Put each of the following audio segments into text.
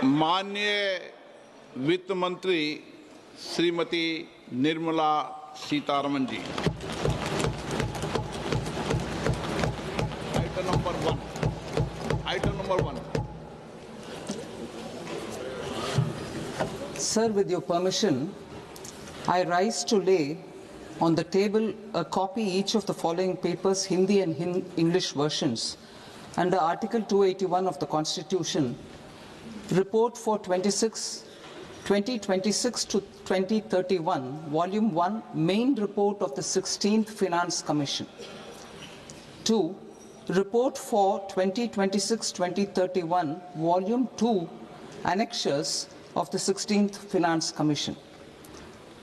माननीय वित्त मंत्री Shrimati Nirmala Sitharaman ji. Item number one. Sir, with your permission, I rise to lay on the table a copy each of the following papers, Hindi and English versions, under Article 281 of the Constitution, Report for 2026 to 2031, Volume 1, Main Report of the 16th Finance Commission. 2. Report for 2026-2031, Volume 2, Annexures of the 16th Finance Commission.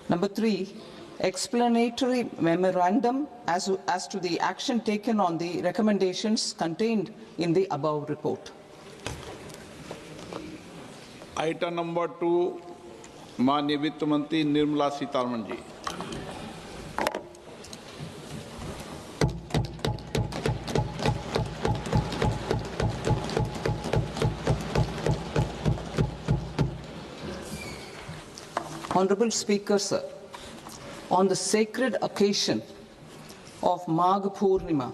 Number 3, explanatory memorandum as to the action taken on the recommendations contained in the above report. Item number 2, माननीय वित्त मंत्री Nirmala Sitharaman ji. Honorable Speaker, sir, on the sacred occasion of Magh Purnima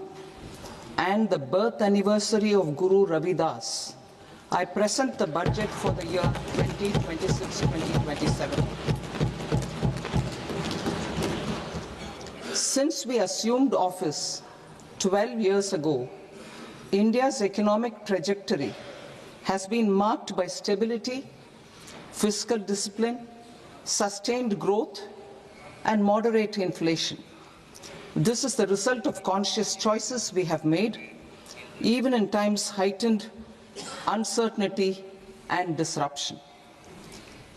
and the birth anniversary of Guru Ravidas, I present the budget for the year 2026-2027. Since we assumed office 12 years ago, India's economic trajectory has been marked by stability, fiscal discipline, sustained growth, and moderate inflation. This is the result of conscious choices we have made, even in times heightened uncertainty and disruption.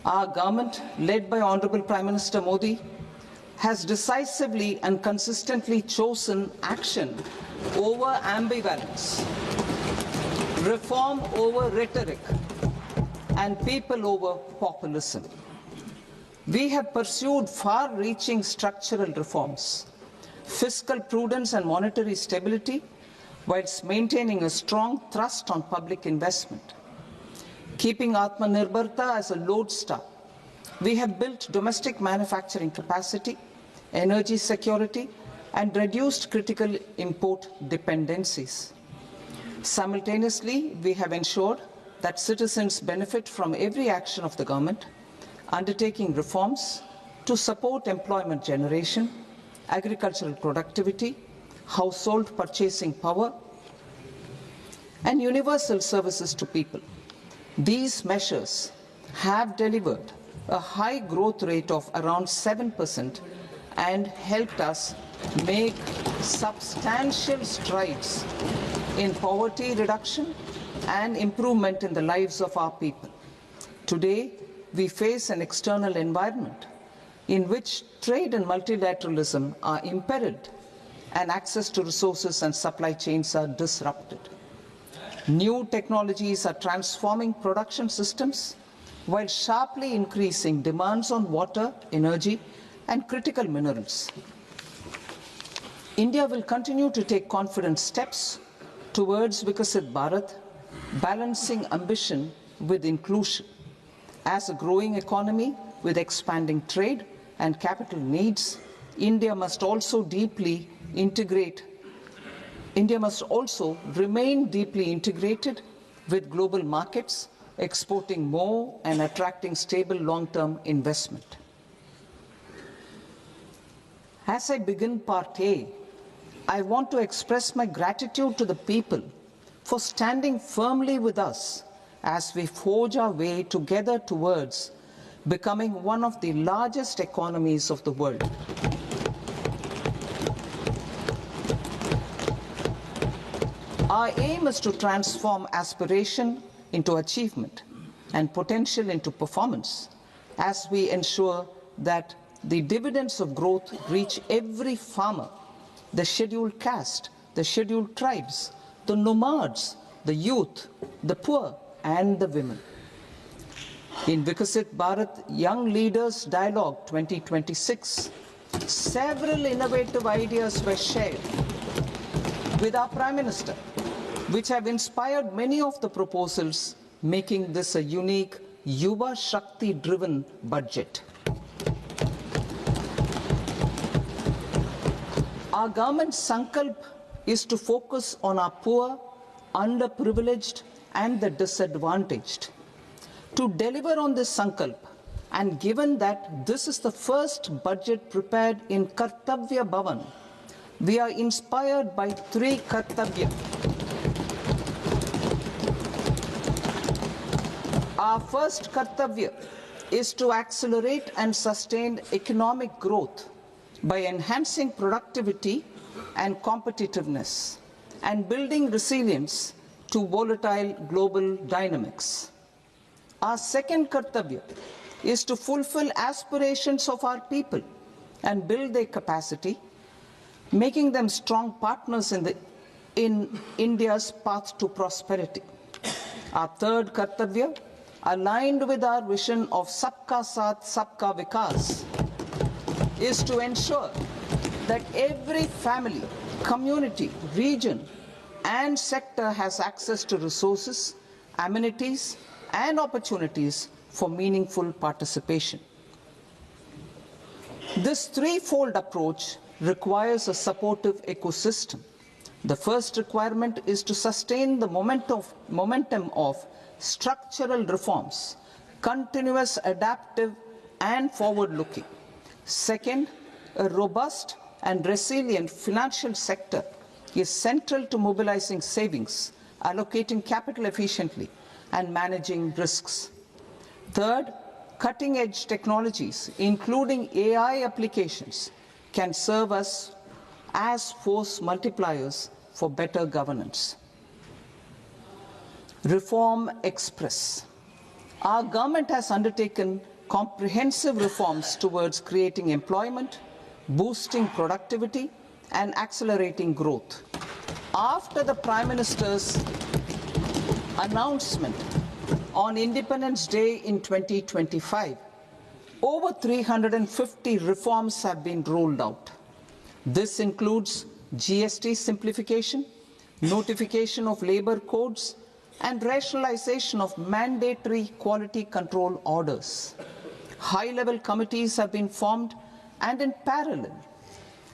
Our government, led by Honorable Prime Minister Modi, has decisively and consistently chosen action over ambivalence, reform over rhetoric, and people over populism. We have pursued far-reaching structural reforms, fiscal prudence and monetary stability, whilst maintaining a strong thrust on public investment. Keeping Atmanirbharta as a lodestar, we have built domestic manufacturing capacity, energy security, and reduced critical import dependencies. Simultaneously, we have ensured that citizens benefit from every action of the government, undertaking reforms to support employment generation, agricultural productivity, household purchasing power, and universal services to people. These measures have delivered a high growth rate of around 7% and helped us make substantial strides in poverty reduction and improvement in the lives of our people. Today, we face an external environment in which trade and multilateralism are imperiled and access to resources and supply chains are disrupted. New technologies are transforming production systems while sharply increasing demands on water, energy, and critical minerals. India will continue to take confident steps towards Viksit Bharat, balancing ambition with inclusion. As a growing economy with expanding trade and capital needs, India must also remain deeply integrated with global markets, exporting more and attracting stable long-term investment. As I begin Part A, I want to express my gratitude to the people for standing firmly with us as we forge our way together towards becoming one of the largest economies of the world. Our aim is to transform aspiration into achievement and potential into performance as we ensure that the dividends of growth reach every farmer, the scheduled caste, the scheduled tribes, the nomads, the youth, the poor, and the women. In Viksit Bharat Young Leaders Dialogue 2026, several innovative ideas were shared with our Prime Minister, which have inspired many of the proposals making this a unique Yuva Shakti-driven budget. Our government's sankalp is to focus on our poor, underprivileged, and the disadvantaged. To deliver on this sankalp, and given that this is the first budget prepared in Kartavya Bhavan, we are inspired by three Kartavya. Our first Kartavya is to accelerate and sustain economic growth by enhancing productivity and competitiveness and building resilience to volatile global dynamics. Our second Kartavya is to fulfill aspirations of our people and build their capacity, making them strong partners in India's path to prosperity. Our third Kartavya, aligned with our vision of Sabka Saath, Sabka Vikas, is to ensure that every family, community, region, and sector has access to resources, amenities, and opportunities for meaningful participation. This threefold approach requires a supportive ecosystem. The first requirement is to sustain the momentum of structural reforms, continuous, adaptive, and forward-looking. Second, a robust and resilient financial sector is central to mobilizing savings, allocating capital efficiently, and managing risks. Third, cutting-edge technologies, including AI applications, can serve us as force multipliers for better governance. Reform Express. Our government has undertaken comprehensive reforms towards creating employment, boosting productivity, and accelerating growth. After the Prime Minister's announcement on Independence Day in 2025, over 350 reforms have been rolled out. This includes GST simplification, notification of labor codes, and rationalization of mandatory quality control orders. High-level committees have been formed, and in parallel,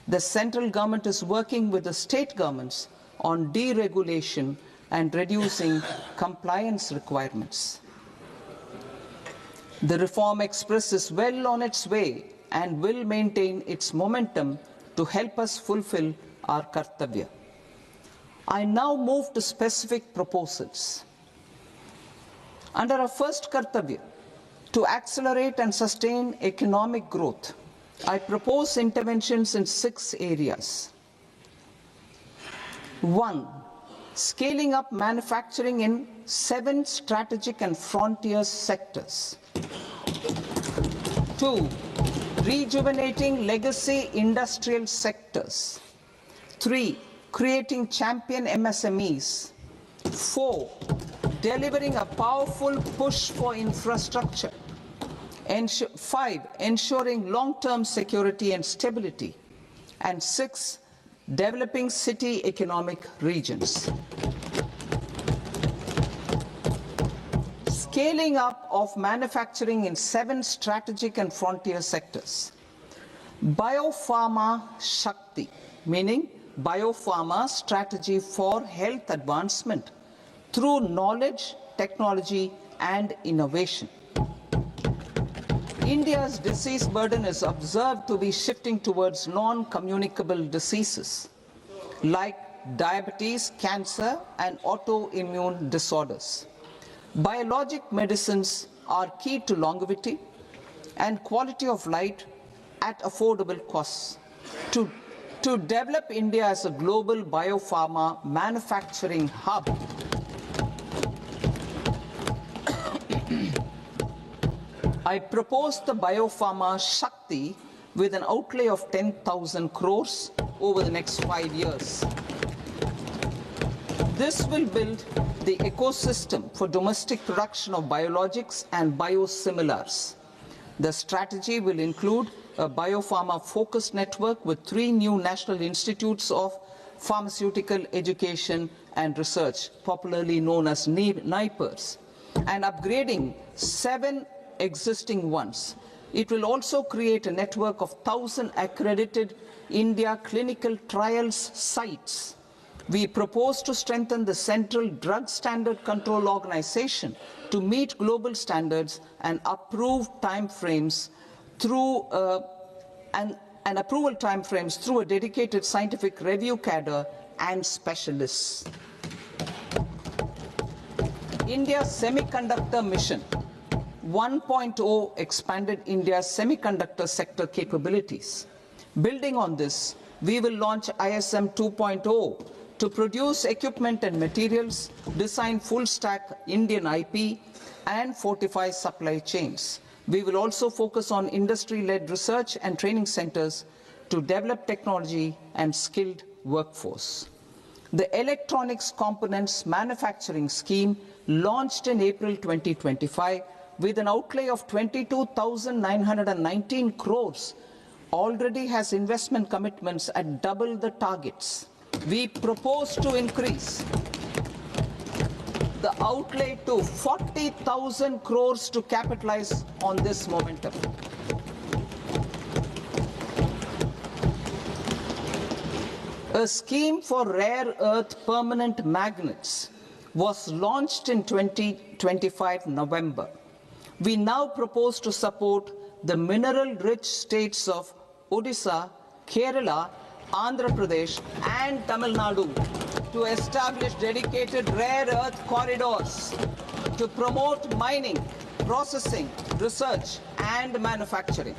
the central government is working with the state governments on deregulation and reducing compliance requirements. The Reform Express is well on its way and will maintain its momentum to help us fulfill our Kartavya. I now move to specific proposals. Under our first Kartavya, to accelerate and sustain economic growth, I propose interventions in 6 areas. 1. Scaling up manufacturing in 7 strategic and frontier sectors. 2. Rejuvenating legacy industrial sectors. 3. Creating champion MSMEs. 4. Delivering a powerful push for infrastructure. 5. Ensuring long-term security and stability. And 6. Developing city economic regions. Scaling up of manufacturing in 7 strategic and frontier sectors. Biopharma Shakti, meaning biopharma strategy for health advancement through knowledge, technology, and innovation. India's disease burden is observed to be shifting towards non-communicable diseases like diabetes, cancer, and autoimmune disorders. Biologic medicines are key to longevity and quality of life at affordable costs. To develop India as a global biopharma manufacturing hub, I propose the Biopharma Shakti with an outlay of 10,000 crores over the next 5 years. This will build the ecosystem for domestic production of biologics and biosimilars. The strategy will include a biopharma-focused network with 3 new national institutes of pharmaceutical education and research, popularly known as NIPERS, and upgrading 7 existing ones. It will also create a network of 1,000 accredited India clinical trials sites. We propose to strengthen the Central Drug Standard Control Organization to meet global standards and approve timeframes through and approval timeframes through a dedicated scientific review cadre and specialists. India's Semiconductor Mission 1.0 expanded India's semiconductor sector capabilities. Building on this, we will launch ISM 2.0 to produce equipment and materials, design full-stack Indian IP, and fortify supply chains. We will also focus on industry-led research and training centers to develop technology and skilled workforce. The Electronics Components Manufacturing Scheme, launched in April 2025 with an outlay of 22,919 crores, already has investment commitments at double the targets. We propose to increase the outlay to 40,000 crores to capitalize on this momentum. A scheme for rare earth permanent magnets was launched in 2025 November. We now propose to support the mineral-rich states of Odisha, Kerala, Andhra Pradesh and Tamil Nadu to establish dedicated rare earth corridors to promote mining, processing, research and manufacturing.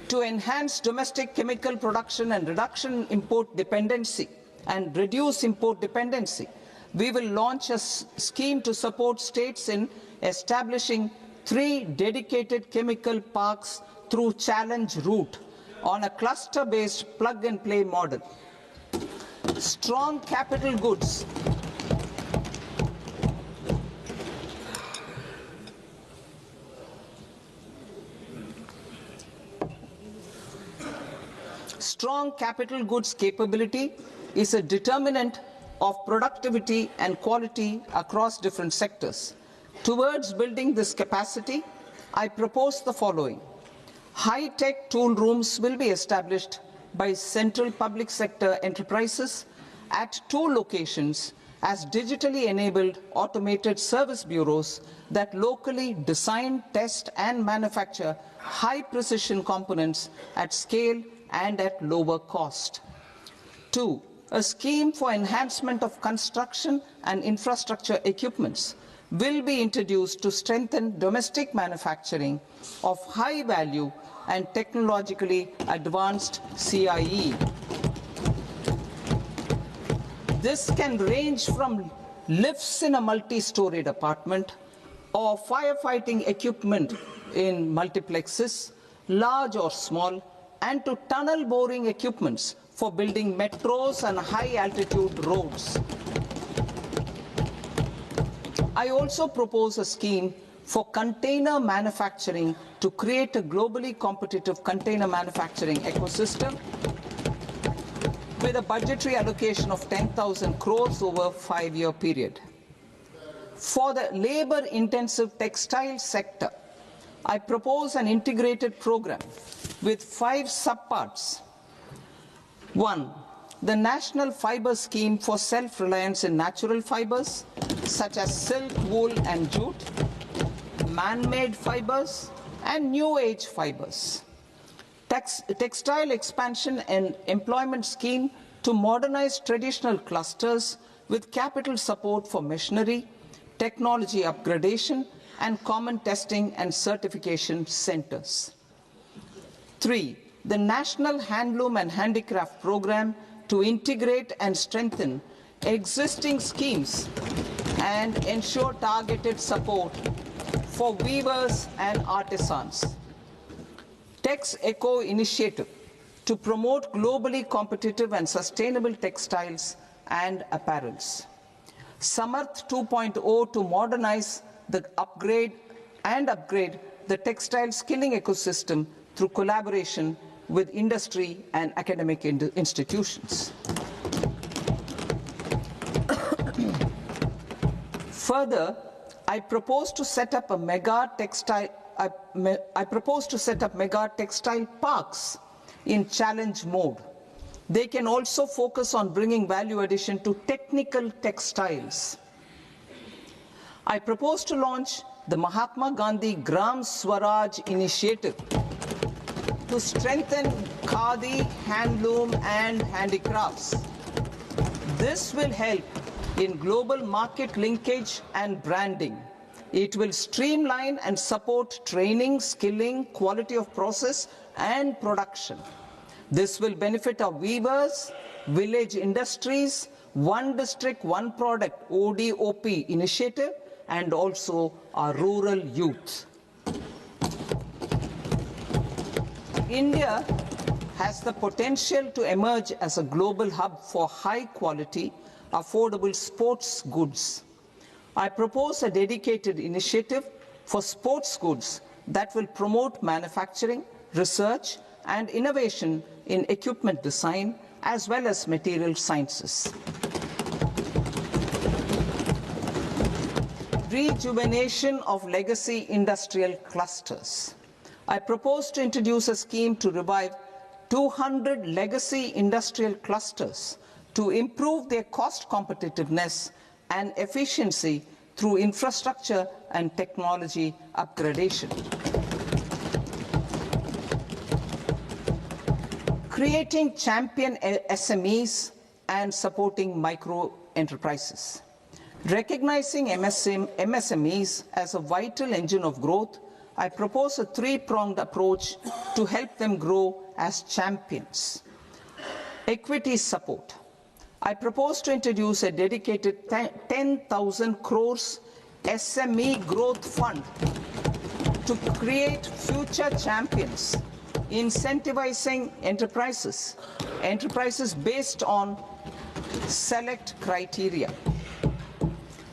To enhance domestic chemical production and reduce import dependency, we will launch a scheme to support states in establishing 3 dedicated chemical parks through challenge route on a cluster-based plug-and-play model. Strong capital goods. Strong capital goods capability is a determinant of productivity and quality across different sectors. Towards building this capacity, I propose the following. High-tech tool rooms will be established by central public sector enterprises at 2 locations as digitally enabled automated service bureaus that locally design, test and manufacture high-precision components at scale and at lower cost. 2. A scheme for enhancement of construction and infrastructure equipments will be introduced to strengthen domestic manufacturing of high value and technologically advanced CIE. This can range from lifts in a multi-storied apartment or firefighting equipment in multiplexes, large or small, and to tunnel boring equipments for building metros and high-altitude roads. I also propose a scheme for container manufacturing to create a globally competitive container manufacturing ecosystem with a budgetary allocation of 10,000 crores over a 5-year period. For the labor-intensive textile sector, I propose an integrated program with 5 subparts. 1. The National Fiber Scheme for self-reliance in natural fibers, such as silk, wool and jute, man-made fibers and new age fibers. Textile expansion and employment scheme to modernize traditional clusters with capital support for machinery, technology upgradation and common testing and certification centers. 3. The National Handloom and Handicraft Program to integrate and strengthen existing schemes and ensure targeted support for weavers and artisans. Tex Eco initiative to promote globally competitive and sustainable textiles and apparels. Samarth 2.0 to modernize the upgrade the textile skilling ecosystem through collaboration with industry and academic institutions. Further, I propose to set up mega textile parks in challenge mode. They can also focus on bringing value addition to technical textiles. I propose to launch the Mahatma Gandhi Gram Swaraj initiative to strengthen khadi, handloom and handicrafts. This will help in global market linkage and branding. It will streamline and support training, skilling, quality of process and production. This will benefit our weavers, village industries, one district, one product ODOP initiative, and also our rural youth. India has the potential to emerge as a global hub for high quality, affordable sports goods. I propose a dedicated initiative for sports goods that will promote manufacturing, research, and innovation in equipment design as well as material sciences. Rejuvenation of legacy industrial clusters. I propose to introduce a scheme to revive 200 legacy industrial clusters to improve their cost competitiveness and efficiency through infrastructure and technology upgradation. Creating champion SMEs and supporting micro enterprises. Recognizing MSMEs as a vital engine of growth, I propose a three-pronged approach to help them grow as champions. Equity support. I propose to introduce a dedicated 10,000 crores SME growth fund to create future champions, incentivizing enterprises based on select criteria.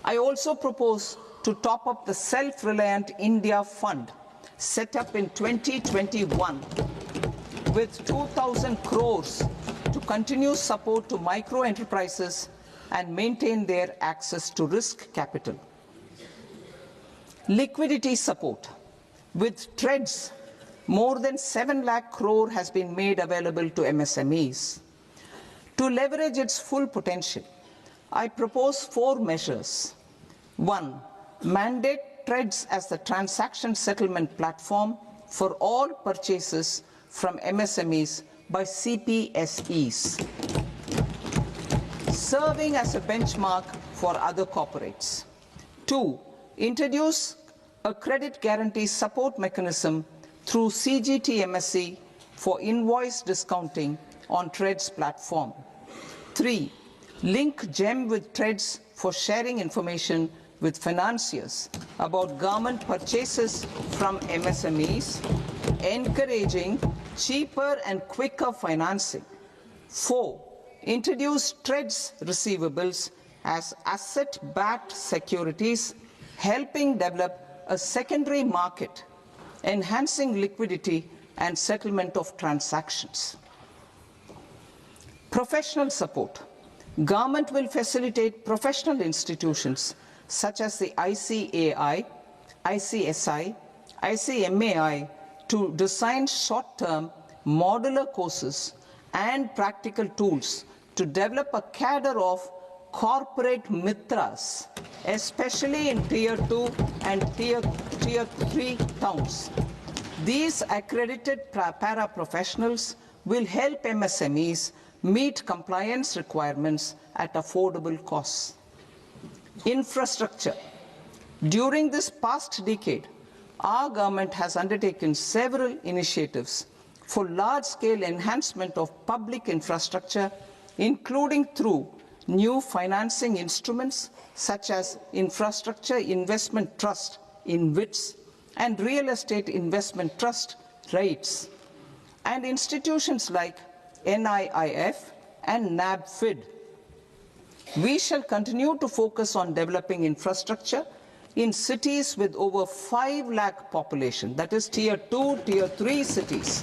I also propose to top up the Self-Reliant India Fund set up in 2021 with 2,000 crores to continue support to micro enterprises and maintain their access to risk capital. Liquidity support. With TREDS, more than 7 lakh crore has been made available to MSMEs. To leverage its full potential, I propose 4 measures. 1. Mandate TREDS as the transaction settlement platform for all purchases from MSMEs by CPSEs, serving as a benchmark for other corporates. 2. Introduce a credit guarantee support mechanism through CGT MSE for invoice discounting on TREDS platform. 3. Link GEM with TREDS for sharing information with financiers about government purchases from MSMEs, encouraging cheaper and quicker financing. 4. Introduce TREDS receivables as asset-backed securities, helping develop a secondary market, enhancing liquidity and settlement of transactions. Professional support. Government will facilitate professional institutions such as the ICAI, ICSI, ICMAI to design short-term modular courses and practical tools to develop a cadre of corporate mitras, especially in Tier 2 and Tier 3 towns. These accredited para-professionals will help MSMEs meet compliance requirements at affordable costs. Infrastructure. During this past decade, our government has undertaken several initiatives for large-scale enhancement of public infrastructure, including through new financing instruments such as Infrastructure Investment Trust (InvITs) and Real Estate Investment Trust (REITs), and institutions like NIIF and NABFID. We shall continue to focus on developing infrastructure in cities with over 5 lakh population, that is Tier 2, Tier 3 cities,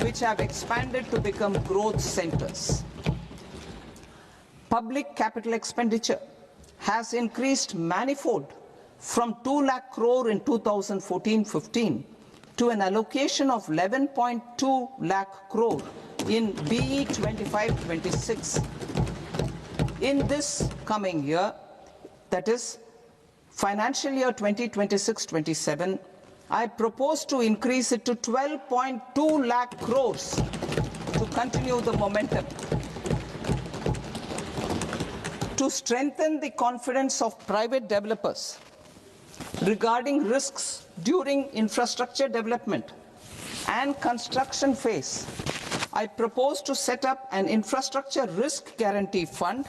which have expanded to become growth centers. Public capital expenditure has increased manifold from 2 lakh crore in 2014-15 to an allocation of 11.2 lakh crore in BE 25-26. In this coming year, that is financial year 2026-27, I propose to increase it to 12.2 lakh crores to continue the momentum. To strengthen the confidence of private developers regarding risks during infrastructure development and construction phase, I propose to set up an infrastructure risk guarantee fund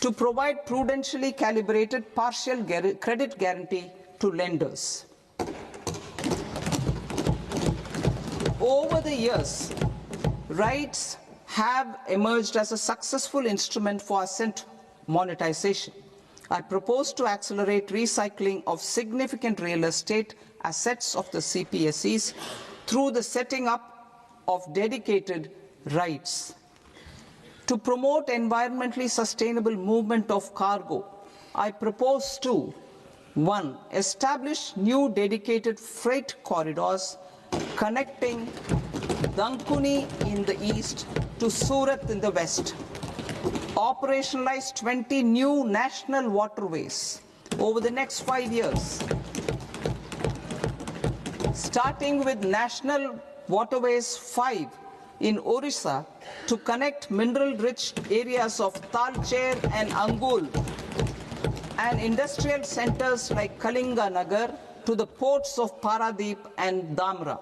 to provide prudentially calibrated partial credit guarantee to lenders. Over the years, RITES have emerged as a successful instrument for asset monetization. I propose to accelerate recycling of significant real estate assets of the CPSEs through the setting up of dedicated RITES. To promote environmentally sustainable movement of cargo, I propose to 1. Establish new dedicated freight corridors connecting Dankuni in the east to Surat in the west. Operationalize 20 new national waterways over the next 5 years, starting with National Waterways 5 in Orissa to connect mineral-rich areas of Talcher and Angul and industrial centers like Kalinga Nagar to the ports of Paradeep and Dhamra.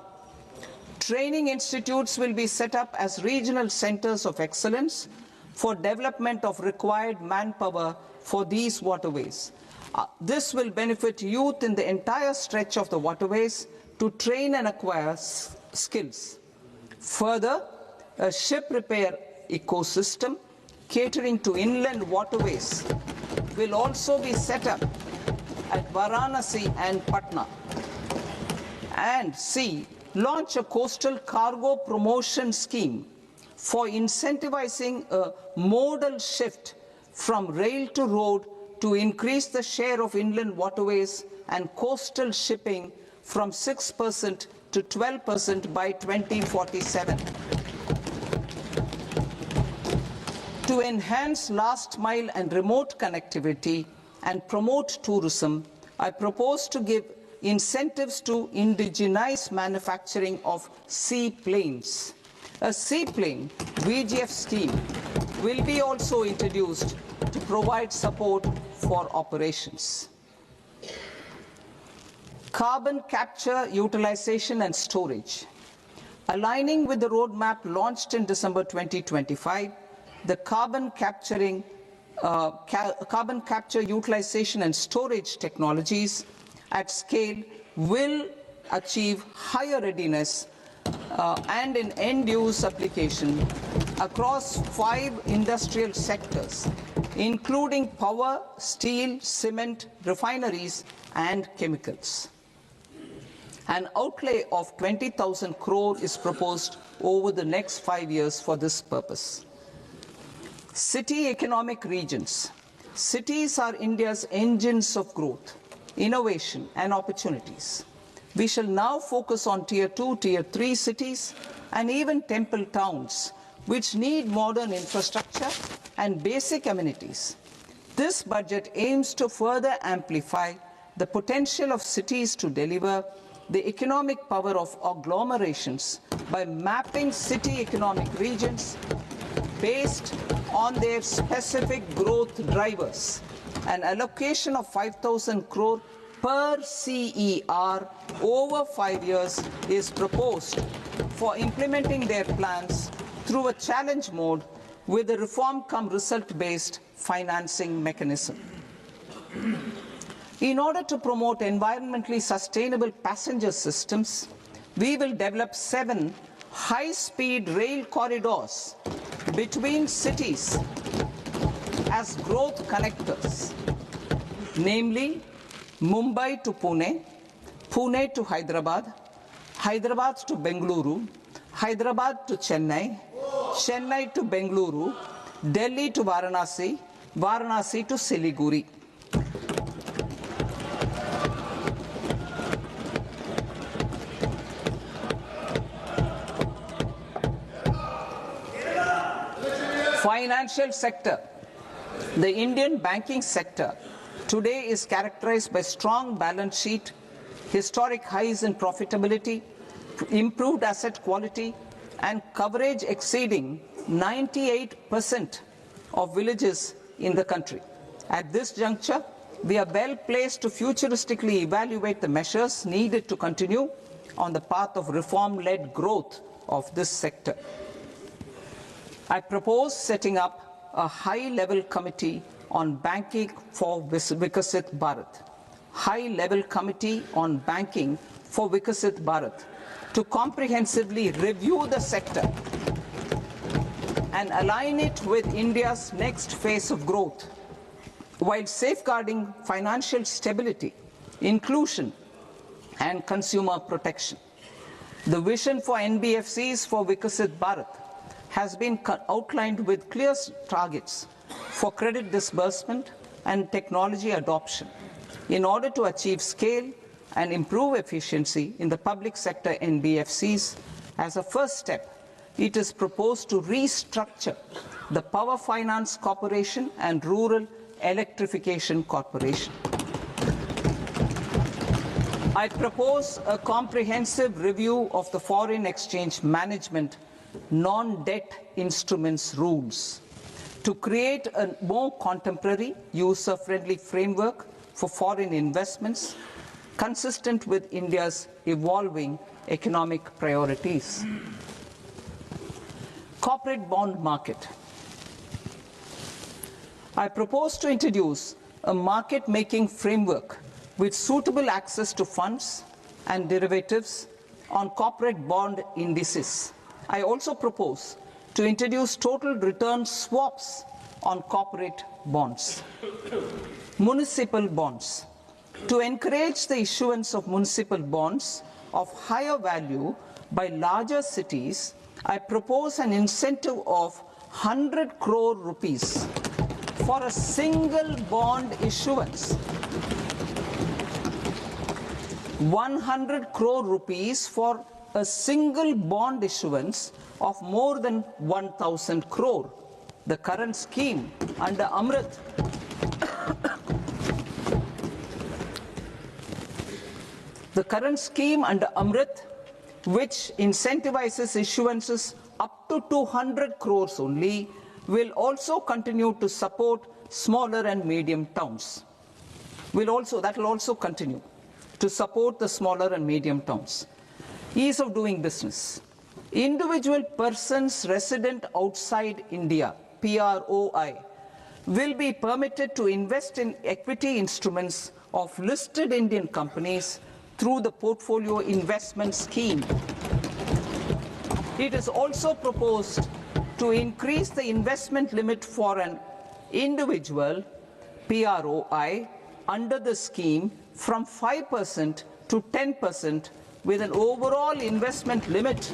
Training institutes will be set up as regional centers of excellence for development of required manpower for these waterways. This will benefit youth in the entire stretch of the waterways to train and acquire skills. Further, a ship repair ecosystem catering to inland waterways will also be set up at Varanasi and Patna. And C, launch a coastal cargo promotion scheme for incentivizing a modal shift from rail to road to increase the share of inland waterways and coastal shipping from 6% to 12% by 2047. To enhance last mile and remote connectivity and promote tourism, I propose to give incentives to indigenize manufacturing of seaplanes. A seaplane VGF scheme will be also introduced to provide support for operations. Carbon capture, utilization and storage. Aligning with the roadmap launched in December 2025, the carbon capture, utilization and storage technologies at scale will achieve higher readiness and in end-use application across 5 industrial sectors, including power, steel, cement, refineries, and chemicals. An outlay of 20,000 crore is proposed over the next 5 years for this purpose. City economic regions. Cities are India's engines of growth, innovation, and opportunities. We shall now focus on Tier 2, Tier 3 cities, and even temple towns, which need modern infrastructure and basic amenities. This budget aims to further amplify the potential of cities to deliver the economic power of agglomerations by mapping city economic regions based on their specific growth drivers. An allocation of 5,000 crore per CER over 5 years is proposed for implementing their plans through a challenge mode with a reform-cum-result-based financing mechanism. In order to promote environmentally sustainable passenger systems, we will develop 7 high-speed rail corridors between cities as growth connectors, namely Mumbai to Pune, Pune to Hyderabad, Hyderabad to Bengaluru, Hyderabad to Chennai, Chennai to Bengaluru, Delhi to Varanasi, Varanasi to Siliguri. financial sector, the Indian banking sector today is characterized by strong balance sheet, historic highs in profitability, improved asset quality, and coverage exceeding 98% of villages in the country. At this juncture, we are well placed to futuristically evaluate the measures needed to continue on the path of reform-led growth of this sector. I propose setting up a high-level committee on banking for Vikasit Bharat. High-level committee on banking for Vikasit Bharat to comprehensively review the sector and align it with India's next phase of growth, while safeguarding financial stability, inclusion, and consumer protection. The vision for NBFCs for Vikasit Bharat has been outlined with clear targets for credit disbursement and technology adoption in order to achieve scale and improve efficiency in the public sector NBFCs. As a first step, it is proposed to restructure the Power Finance Corporation and Rural Electrification Corporation. I propose a comprehensive review of the foreign exchange management non-debt instruments rules to create a more contemporary, user-friendly framework for foreign investments consistent with India's evolving economic priorities. Corporate bond market. I propose to introduce a market-making framework with suitable access to funds and derivatives on corporate bond indices. I also propose to introduce total return swaps on corporate bonds. Municipal bonds. To encourage the issuance of municipal bonds of higher value by larger cities, I propose an incentive of 100 crore rupees for a single bond issuance. 100 crore rupees for a single bond issuance of more than 1,000 crore. The current scheme under Amrit which incentivizes issuances up to 200 crores only, will also continue to support smaller and medium towns. That will also continue to support the smaller and medium towns. Ease of doing business. Individual persons resident outside India, PROI, will be permitted to invest in equity instruments of listed Indian companies through the Portfolio Investment Scheme. It is also proposed to increase the investment limit for an individual PROI under the scheme from 5% to 10%, with an overall investment limit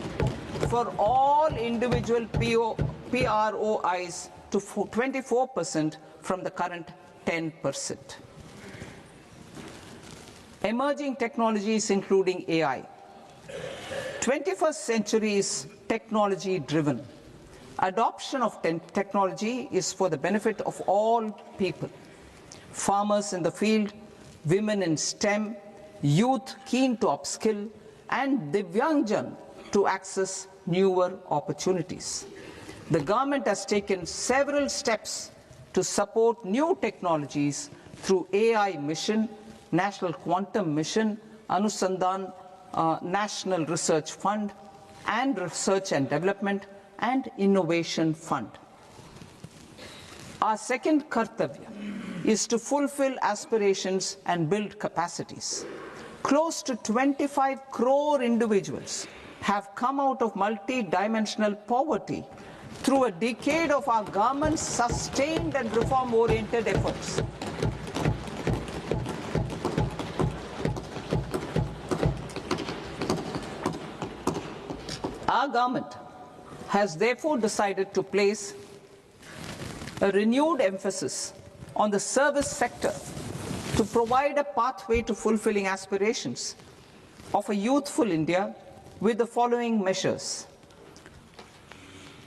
for all individual PROIs to 24% from the current 10%. Emerging technologies including AI. 21st century is technology driven. Adoption of technology is for the benefit of all people. Farmers in the field, women in STEM, youth keen to upskill, and Divyangjan to access newer opportunities. The government has taken several steps to support new technologies through AI Mission, National Quantum Mission, Anusandhan National Research Fund, and Research and Development and Innovation Fund. Our second kartavya is to fulfill aspirations and build capacities. Close to 25 crore individuals have come out of multi-dimensional poverty through a decade of our government's sustained and reform-oriented efforts. Our government has therefore decided to place a renewed emphasis on the service sector to provide a pathway to fulfilling aspirations of a youthful India with the following measures.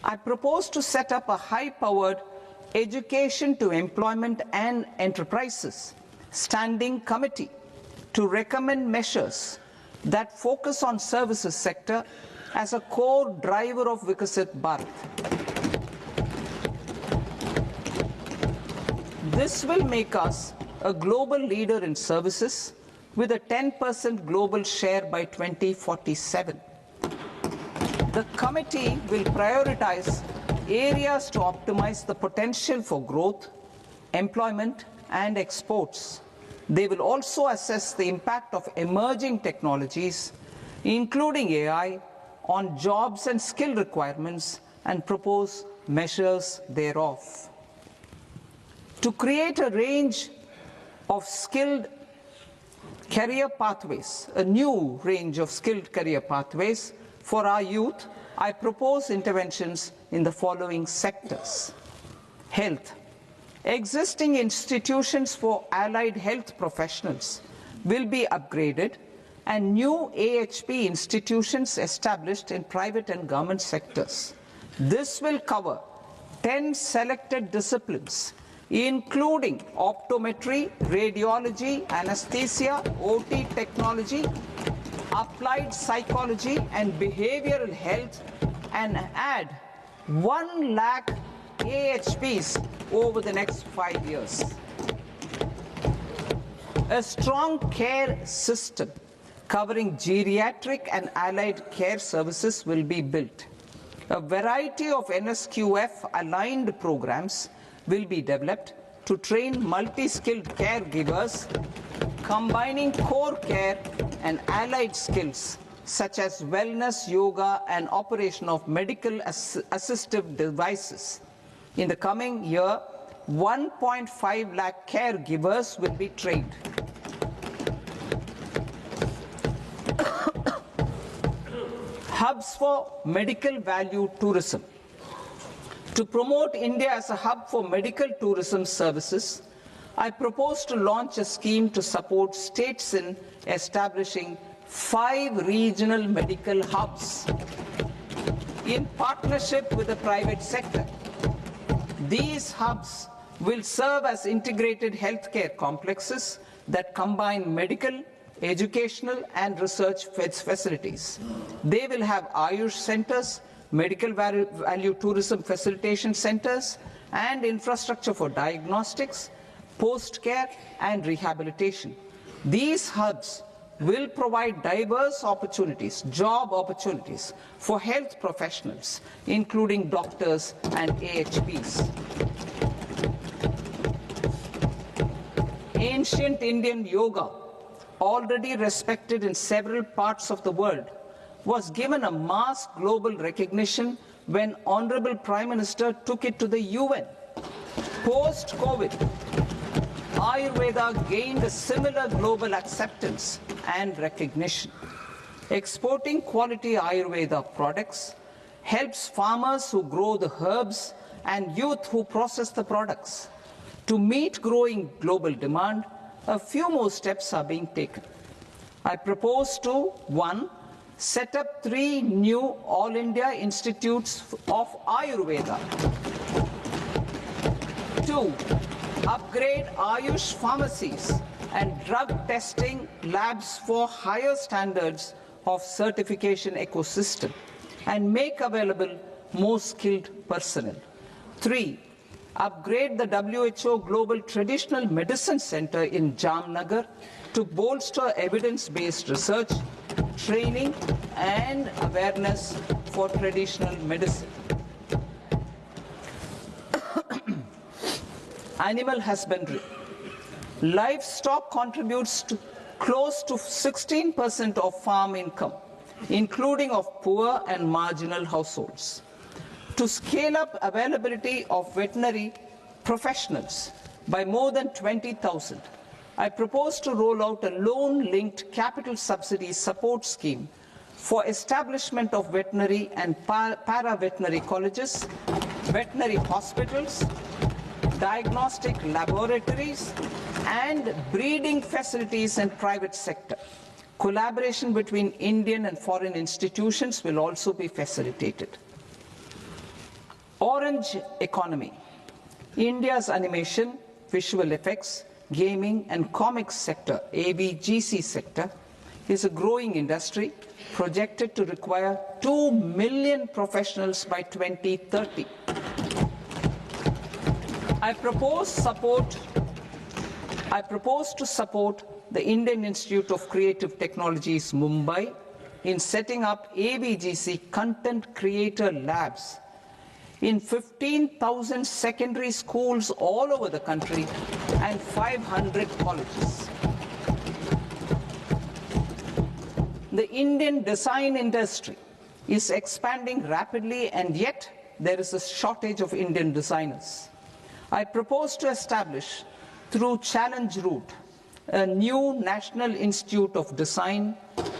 I propose to set up a high-powered Education to Employment and Enterprises Standing Committee to recommend measures that focus on services sector as a core driver of Viksit Bharat. This will make us a global leader in services with a 10% global share by 2047. The committee will prioritize areas to optimize the potential for growth, employment, and exports. They will also assess the impact of emerging technologies, including AI, on jobs and skill requirements and propose measures thereof. To create a range of skilled career pathways, a new range of skilled career pathways for our youth, I propose interventions in the following sectors. Health. Existing institutions for allied health professionals will be upgraded and new AHP institutions established in private and government sectors. This will cover 10 selected disciplines, including optometry, radiology, anesthesia, OT technology, applied psychology and behavioral health, and add 1 lakh AHPs over the next 5 years. A strong care system covering geriatric and allied care services will be built. A variety of NSQF-aligned programs will be developed to train multi-skilled caregivers, combining core care and allied skills such as wellness, yoga, and operation of medical assistive devices. In the coming year, 1.5 lakh caregivers will be trained. Hubs for medical value tourism. To promote India as a hub for medical tourism services, I propose to launch a scheme to support states in establishing 5 regional medical hubs in partnership with the private sector. These hubs will serve as integrated healthcare complexes that combine medical, educational, and research facilities. They will have Ayush centers, medical value tourism facilitation centers, and infrastructure for diagnostics, post-care, and rehabilitation. These hubs will provide diverse opportunities, job opportunities for health professionals, including doctors and AHPs. Ancient Indian yoga, already respected in several parts of the world, was given a mass global recognition when Honorable Prime Minister took it to the UN. Post-COVID, Ayurveda gained a similar global acceptance and recognition. Exporting quality Ayurveda products helps farmers who grow the herbs and youth who process the products. To meet growing global demand, a few more steps are being taken. I propose to 1. Set up 3 new All India Institutes of Ayurveda. 2. Upgrade Ayush pharmacies and drug testing labs for higher standards of certification ecosystem and make available more skilled personnel. 3. Upgrade the WHO Global Traditional Medicine Center in Jamnagar to bolster evidence-based research, training, and awareness for traditional medicine. Animal husbandry. Livestock contributes to close to 16% of farm income, including of poor and marginal households. To scale up availability of veterinary professionals by more than 20,000, I propose to roll out a loan-linked capital subsidy support scheme for establishment of veterinary and para-veterinary colleges, veterinary hospitals, diagnostic laboratories, and breeding facilities in private sector. Collaboration between Indian and foreign institutions will also be facilitated. Orange economy. India's animation, visual effects, gaming and comics sector, AVGC sector, is a growing industry projected to require 2 million professionals by 2030. I propose to support the Indian Institute of Creative Technologies, Mumbai, in setting up AVGC content creator labs in 15,000 secondary schools all over the country and 500 colleges. The Indian design industry is expanding rapidly, and yet there is a shortage of Indian designers. I propose to establish, through Challenge Route, a new National Institute of Design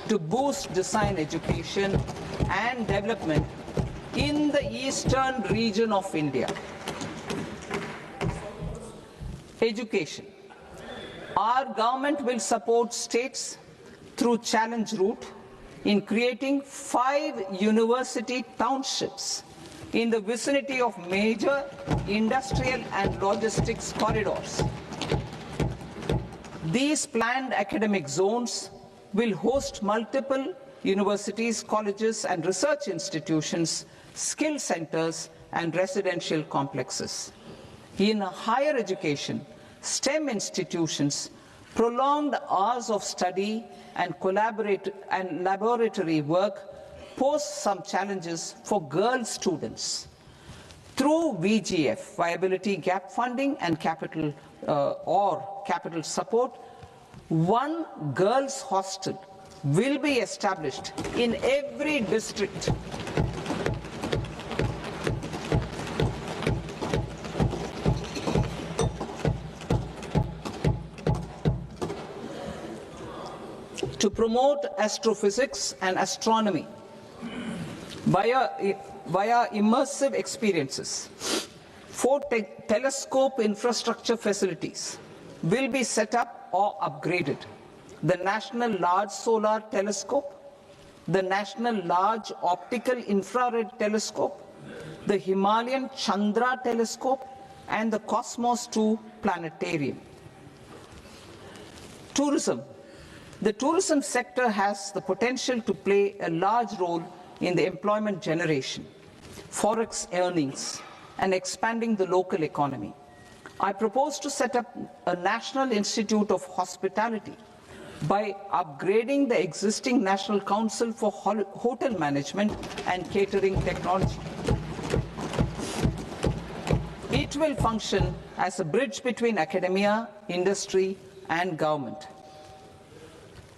to boost design education and development in the eastern region of India. Education. Our government will support states through Challenge Route in creating 5 university townships in the vicinity of major industrial and logistics corridors. These planned academic zones will host multiple universities, colleges and research institutions, skill centers and residential complexes. In higher education, STEM institutions, prolonged hours of study and laboratory work pose some challenges for girl students. Through VGF, Viability Gap Funding and capital support, one girls' hostel will be established in every district. To promote astrophysics and astronomy via immersive experiences, 4 telescope infrastructure facilities will be set up or upgraded. The National Large Solar Telescope, the National Large Optical Infrared Telescope, the Himalayan Chandra Telescope, and the Cosmos 2 Planetarium. Tourism. The tourism sector has the potential to play a large role in the employment generation, forex earnings, and expanding the local economy. I propose to set up a National Institute of Hospitality by upgrading the existing National Council for Hotel Management and Catering Technology. It will function as a bridge between academia, industry, and government.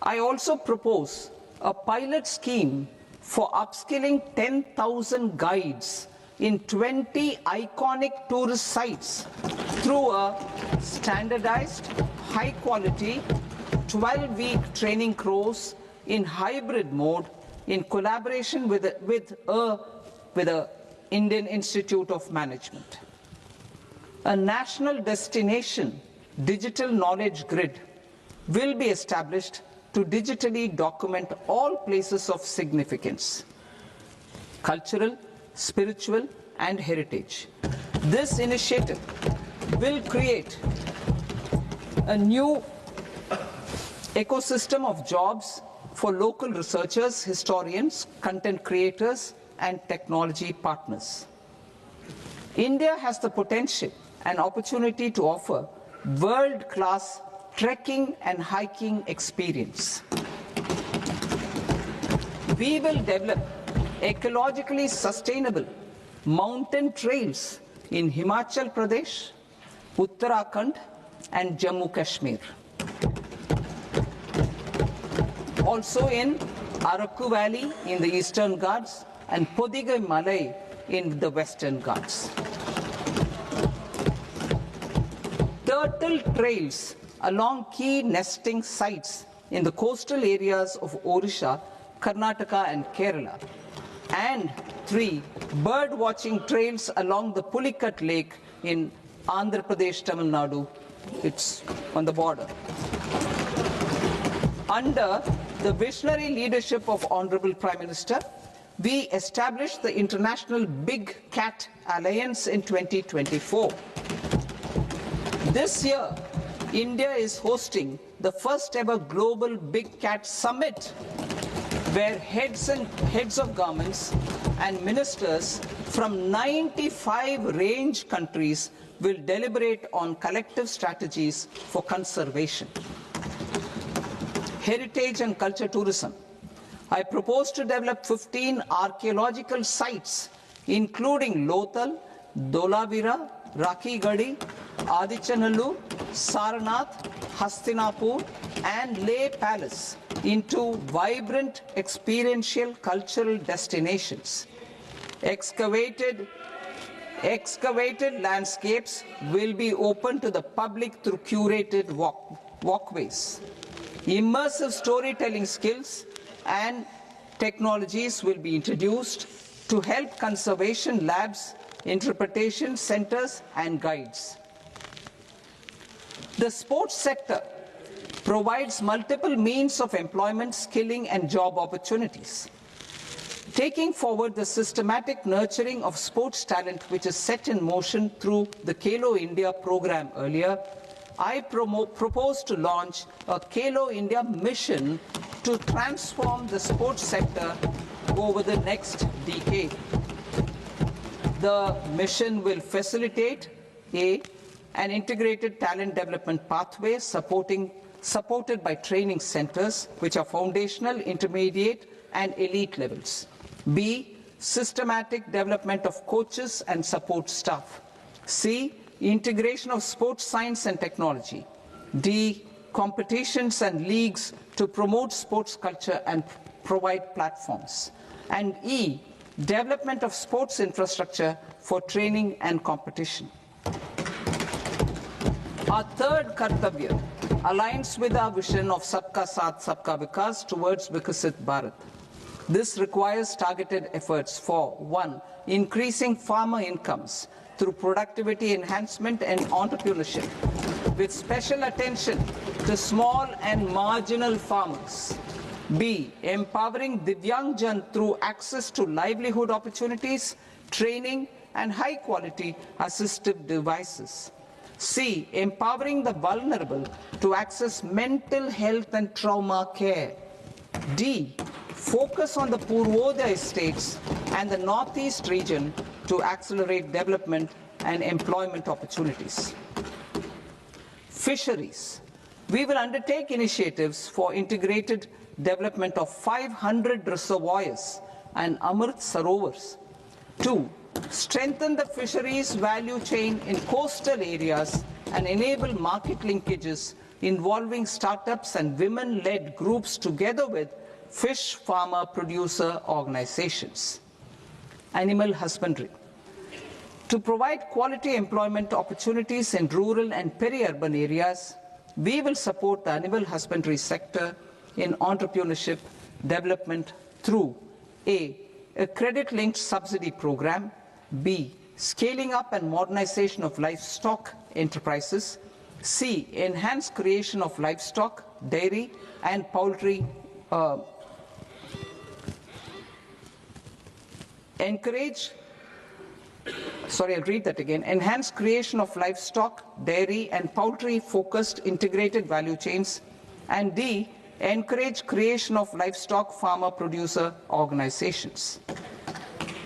I also propose a pilot scheme for upskilling 10,000 guides in 20 iconic tourist sites through a standardized, high-quality, 12-week training course in hybrid mode in collaboration with the Indian Institute of Management. A national destination digital knowledge grid will be established to digitally document all places of significance, cultural, spiritual, and heritage. This initiative will create a new ecosystem of jobs for local researchers, historians, content creators, and technology partners. India has the potential and opportunity to offer world-class trekking and hiking experience. We will develop ecologically sustainable mountain trails in Himachal Pradesh, Uttarakhand, and Jammu Kashmir. Also in Araku Valley in the Eastern Ghats and Podigai Malai in the Western Ghats. Turtle trails along key nesting sites in the coastal areas of Odisha, Karnataka, and Kerala. And 3 bird watching trails along the Pulikat Lake in Andhra Pradesh, Tamil Nadu. It's on the border. Under the visionary leadership of Honorable Prime Minister, we established the International Big Cat Alliance in 2024. This year, India is hosting the first ever Global Big Cat Summit, where heads of governments and ministers from 95 range countries will deliberate on collective strategies for conservation. Heritage and culture tourism. I propose to develop 15 archaeological sites, including Lothal, Dholavira, Rakhi Gadi, Adichanallur, Sarnath, Hastinapur, and Leh Palace into vibrant experiential cultural destinations. Excavated landscapes will be open to the public through curated walkways. Immersive storytelling skills and technologies will be introduced to help conservation labs, interpretation centers, and guides. The sports sector provides multiple means of employment, skilling, and job opportunities. Taking forward the systematic nurturing of sports talent, which is set in motion through the Khelo India program earlier, I propose to launch a Khelo India mission to transform the sports sector over the next decade. The mission will facilitate an integrated talent development pathway supported by training centers, which are foundational, intermediate, and elite levels. B, systematic development of coaches and support staff. C, integration of sports science and technology. D, competitions and leagues to promote sports culture and provide platforms. And E, development of sports infrastructure for training and competition. Our third Kartavya aligns with our vision of Sabka Saath, Sabka Vikas towards Vikasit Bharat. This requires targeted efforts for 1. Increasing farmer incomes through productivity enhancement and entrepreneurship, with special attention to small and marginal farmers. B. Empowering Divyangjan through access to livelihood opportunities, training, and high-quality assistive devices. C. Empowering the vulnerable to access mental health and trauma care. D. Focus on the Purvodaya states and the Northeast region to accelerate development and employment opportunities. Fisheries. We will undertake initiatives for integrated development of 500 reservoirs and Amrit Sarovars. 2. Strengthen the fisheries value chain in coastal areas and enable market linkages involving startups and women-led groups together with fish farmer producer organizations. Animal husbandry. To provide quality employment opportunities in rural and peri-urban areas, we will support the animal husbandry sector in entrepreneurship development through A. A credit-linked subsidy program. B. Scaling up and modernization of livestock enterprises. C. Enhanced creation of livestock, dairy, and poultry. Enhanced creation of livestock, dairy, and poultry-focused integrated value chains. And D. Encourage creation of livestock farmer-producer organizations.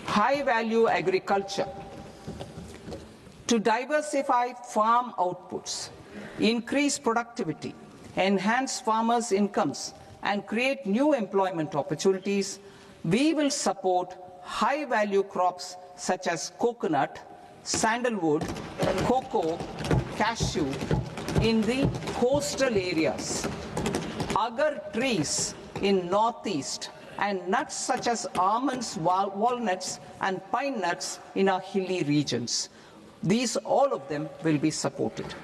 High-value agriculture. To diversify farm outputs, increase productivity, enhance farmers' incomes, and create new employment opportunities, we will support high-value crops such as coconut, sandalwood, cocoa, cashew in the coastal areas, agar trees in northeast, and nuts such as almonds, walnuts, and pine nuts in our hilly regions. All of them will be supported.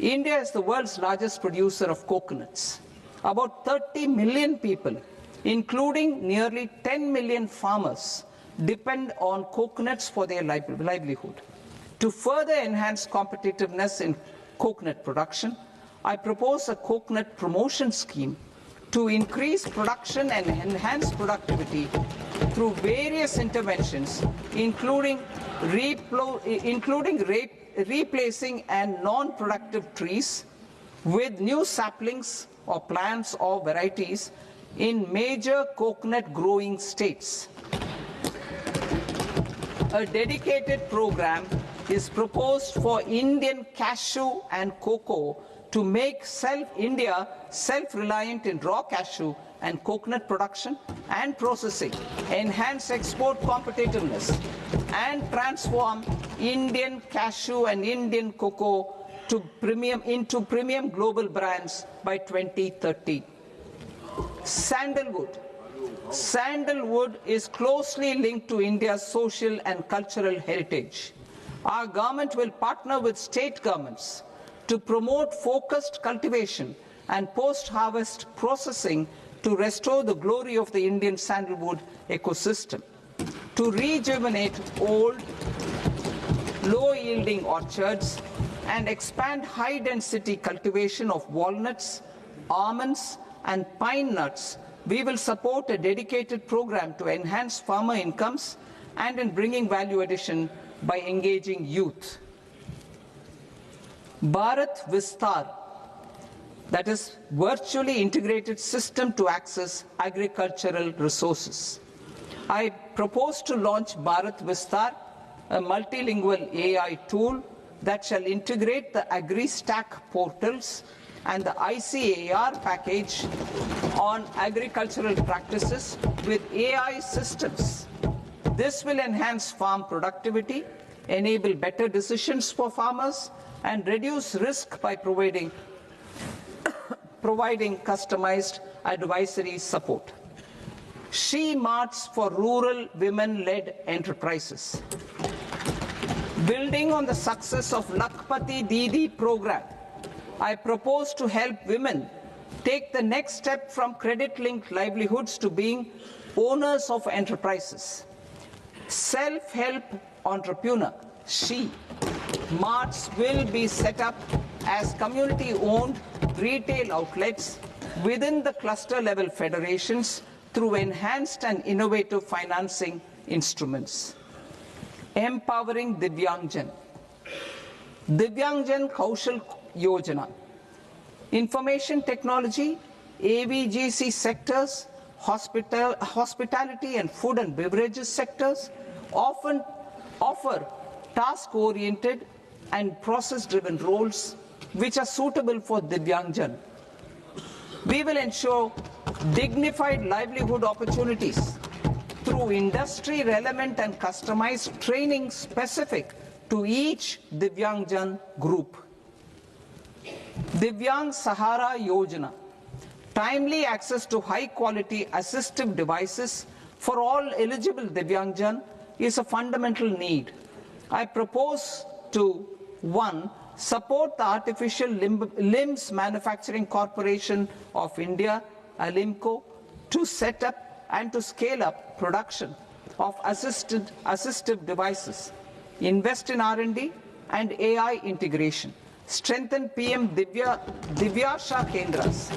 India is the world's largest producer of coconuts. About 30 million people, including nearly 10 million farmers, depend on coconuts for their livelihood. To further enhance competitiveness in coconut production, I propose a coconut promotion scheme to increase production and enhance productivity through various interventions, including replacing and non-productive trees with new saplings or plants or varieties in major coconut growing states. A dedicated program is proposed for Indian cashew and cocoa to make India self-reliant in raw cashew and coconut production and processing, enhance export competitiveness, and transform Indian cashew and Indian cocoa into premium global brands by 2030. Sandalwood. Sandalwood is closely linked to India's social and cultural heritage. Our government will partner with state governments to promote focused cultivation and post-harvest processing to restore the glory of the Indian sandalwood ecosystem, to rejuvenate old, low-yielding orchards, and expand high-density cultivation of walnuts, almonds, and pine nuts. We will support a dedicated program to enhance farmer incomes and in bringing value addition by engaging youth. Bharat Vistar, that is virtually integrated system to access agricultural resources. I propose to launch Bharat Vistar, a multilingual AI tool that shall integrate the AgriStack portals and the ICAR package on agricultural practices with AI systems. This will enhance farm productivity, enable better decisions for farmers, and reduce risk by providing customized advisory support. She Marts for rural women-led enterprises. Building on the success of Lakpati Didi program, I propose to help women take the next step from credit-linked livelihoods to being owners of enterprises. Self-help entrepreneur, She Marts will be set up as community-owned retail outlets within the cluster-level federations through enhanced and innovative financing instruments. Empowering Divyangjan. Divyangjan Kaushal Yojana. Information technology, AVGC sectors, hospitality and food and beverages sectors often offer task-oriented and process-driven roles which are suitable for Divyangjan. We will ensure dignified livelihood opportunities through industry-relevant and customized training specific to each Divyangjan group. Divyang Sahara Yojana. Timely access to high-quality assistive devices for all eligible Divyangjan is a fundamental need. I propose to 1. Support the Artificial Limbs Manufacturing Corporation of India, ALIMCO, to set up and to scale up production of assistive devices, invest in R&D and AI integration, strengthen PM Divyasha Kendras,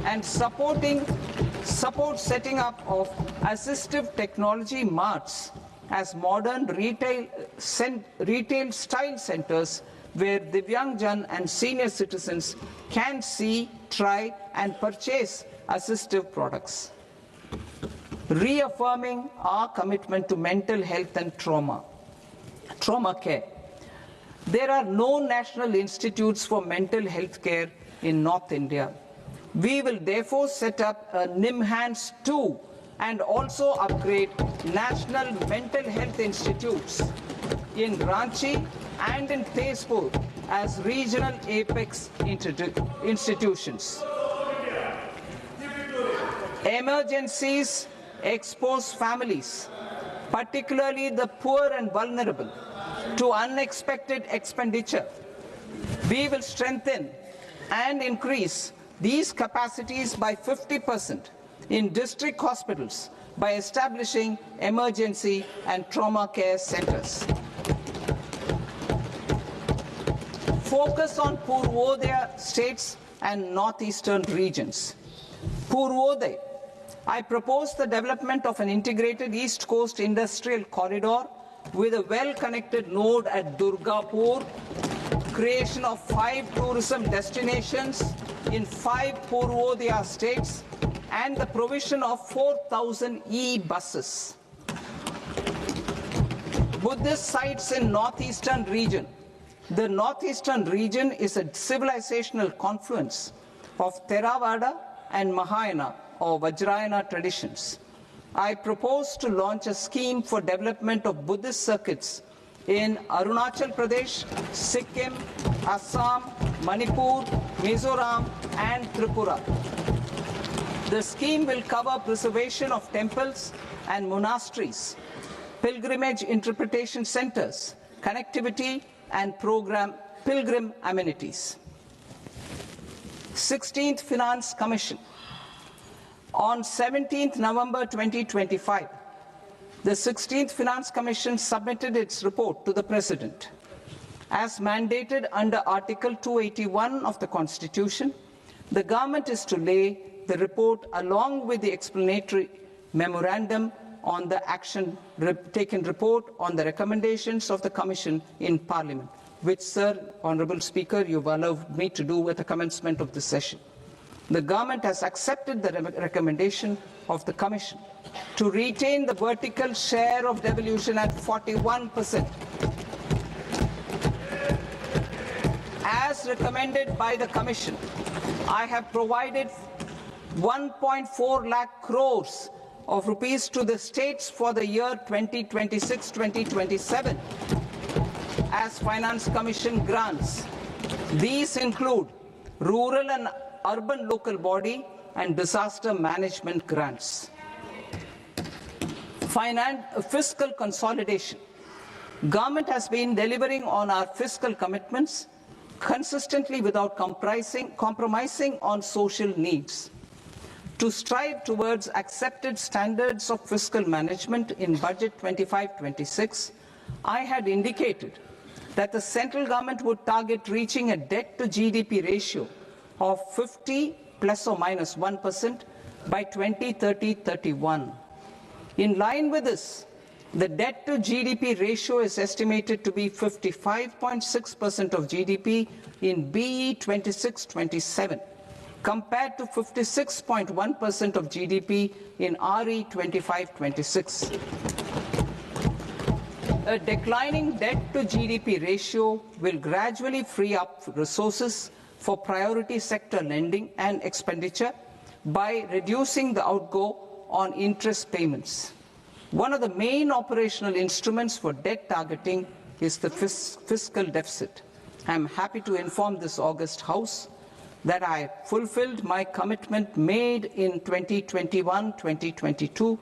and support setting up of assistive technology marts as modern retail style centers where Divyangjan and senior citizens can see, try and purchase assistive products. Reaffirming our commitment to mental health and trauma care. There are no national institutes for mental health care in North India. We will therefore set up a NIMHANS 2 and also upgrade national mental health institutes in Ranchi and in Tezpur as regional apex institutions. Emergencies expose families, particularly the poor and vulnerable, to unexpected expenditure. We will strengthen and increase these capacities by 50% in district hospitals by establishing emergency and trauma care centers. Focus on Purvodaya states and northeastern regions. Purvodaya. I propose the development of an integrated East Coast industrial corridor with a well-connected node at Durgapur, creation of 5 tourism destinations in 5 Purvodaya states, and the provision of 4,000 e-buses. Buddhist sites in northeastern region. The northeastern region is a civilizational confluence of Theravada and Mahayana or Vajrayana traditions. I propose to launch a scheme for development of Buddhist circuits in Arunachal Pradesh, Sikkim, Assam, Manipur, Mizoram, and Tripura. The scheme will cover preservation of temples and monasteries, pilgrimage interpretation centers, connectivity, and pilgrim amenities. 16th Finance Commission. On 17th November 2025, the 16th Finance Commission submitted its report to the President. As mandated under Article 281 of the Constitution, the government is to lay the report along with the explanatory memorandum on the action taken report on the recommendations of the Commission in Parliament, which, Sir, Honourable Speaker, you've allowed me to do at the commencement of this session. The government has accepted the recommendation of the Commission to retain the vertical share of devolution at 41%. As recommended by the Commission, I have provided 1.4 lakh crores of rupees to the states for the year 2026-2027 as Finance Commission grants. These include rural and urban local body and disaster management grants. Fiscal consolidation. Government has been delivering on our fiscal commitments consistently without compromising on social needs. To strive towards accepted standards of fiscal management in Budget 25-26, I had indicated that the central government would target reaching a debt to GDP ratio of 50 plus or minus 1% by 2030-31. In line with this, the debt to GDP ratio is estimated to be 55.6% of GDP in BE 26-27, compared to 56.1% of GDP in RE 25-26. A declining debt to GDP ratio will gradually free up resources for priority sector lending and expenditure by reducing the outgo on interest payments. One of the main operational instruments for debt targeting is the fiscal deficit. I am happy to inform this august House that I fulfilled my commitment made in 2021-2022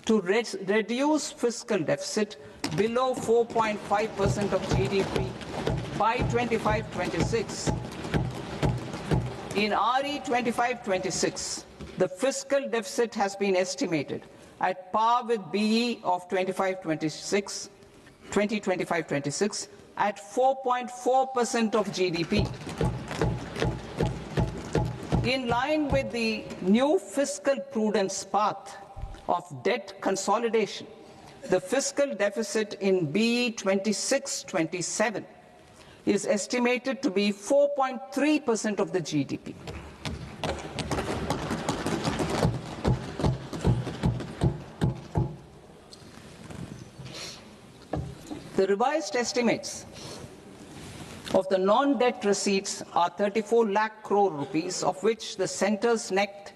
to reduce fiscal deficit below 4.5% of GDP by 25-26. In RE 25-26, the fiscal deficit has been estimated at par with BE of 2025-26 at 4.4% of GDP. In line with the new fiscal prudence path of debt consolidation, the fiscal deficit in BE 26-27 is estimated to be 4.3% of the GDP. The revised estimates of the non-debt receipts are 34 lakh crore rupees, of which the centre's net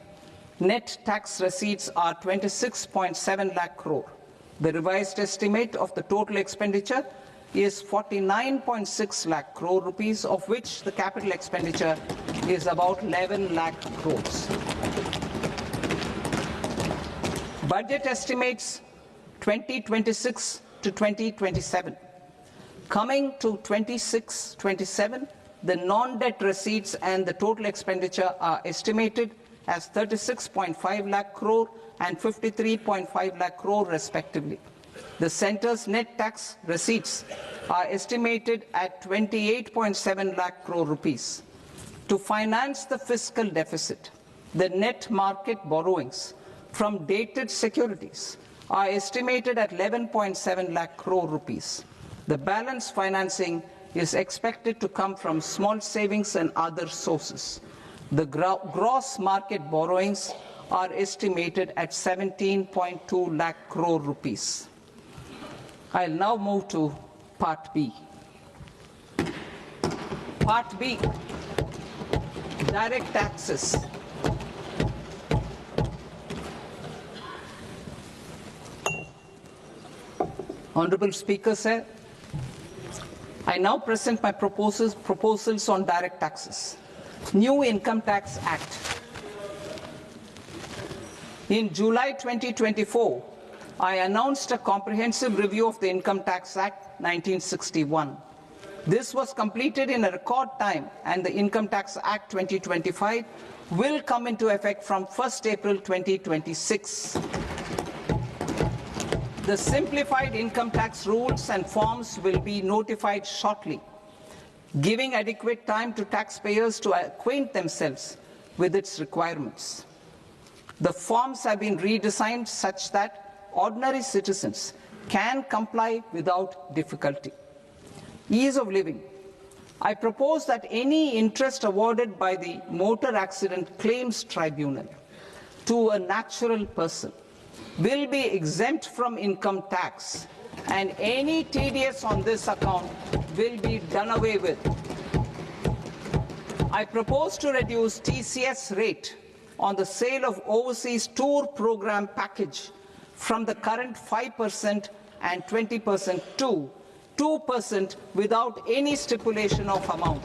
tax receipts are 26.7 lakh crore. The revised estimate of the total expenditure is 49.6 lakh crore rupees, of which the capital expenditure is about 11 lakh crores. Budget estimates 2026 to 2027. Coming to 26-27, the non-debt receipts and the total expenditure are estimated as 36.5 lakh crore and 53.5 lakh crore respectively. The centre's net tax receipts are estimated at 28.7 lakh crore rupees. To finance the fiscal deficit, the net market borrowings from dated securities are estimated at 11.7 lakh crore rupees. The balance financing is expected to come from small savings and other sources. The gross market borrowings are estimated at 17.2 lakh crore rupees. I'll now move to Part B. Part B, direct taxes. Honorable Speaker, sir, I now present my proposals on direct taxes. New Income Tax Act. In July 2024, I announced a comprehensive review of the Income Tax Act 1961. This was completed in a record time, and the Income Tax Act 2025 will come into effect from 1st April 2026. The simplified income tax rules and forms will be notified shortly, giving adequate time to taxpayers to acquaint themselves with its requirements. The forms have been redesigned such that ordinary citizens can comply without difficulty. Ease of living. I propose that any interest awarded by the Motor Accident Claims Tribunal to a natural person will be exempt from income tax, and any TDS on this account will be done away with. I propose to reduce TCS rate on the sale of overseas tour program package from the current 5% and 20% to 2% without any stipulation of amount.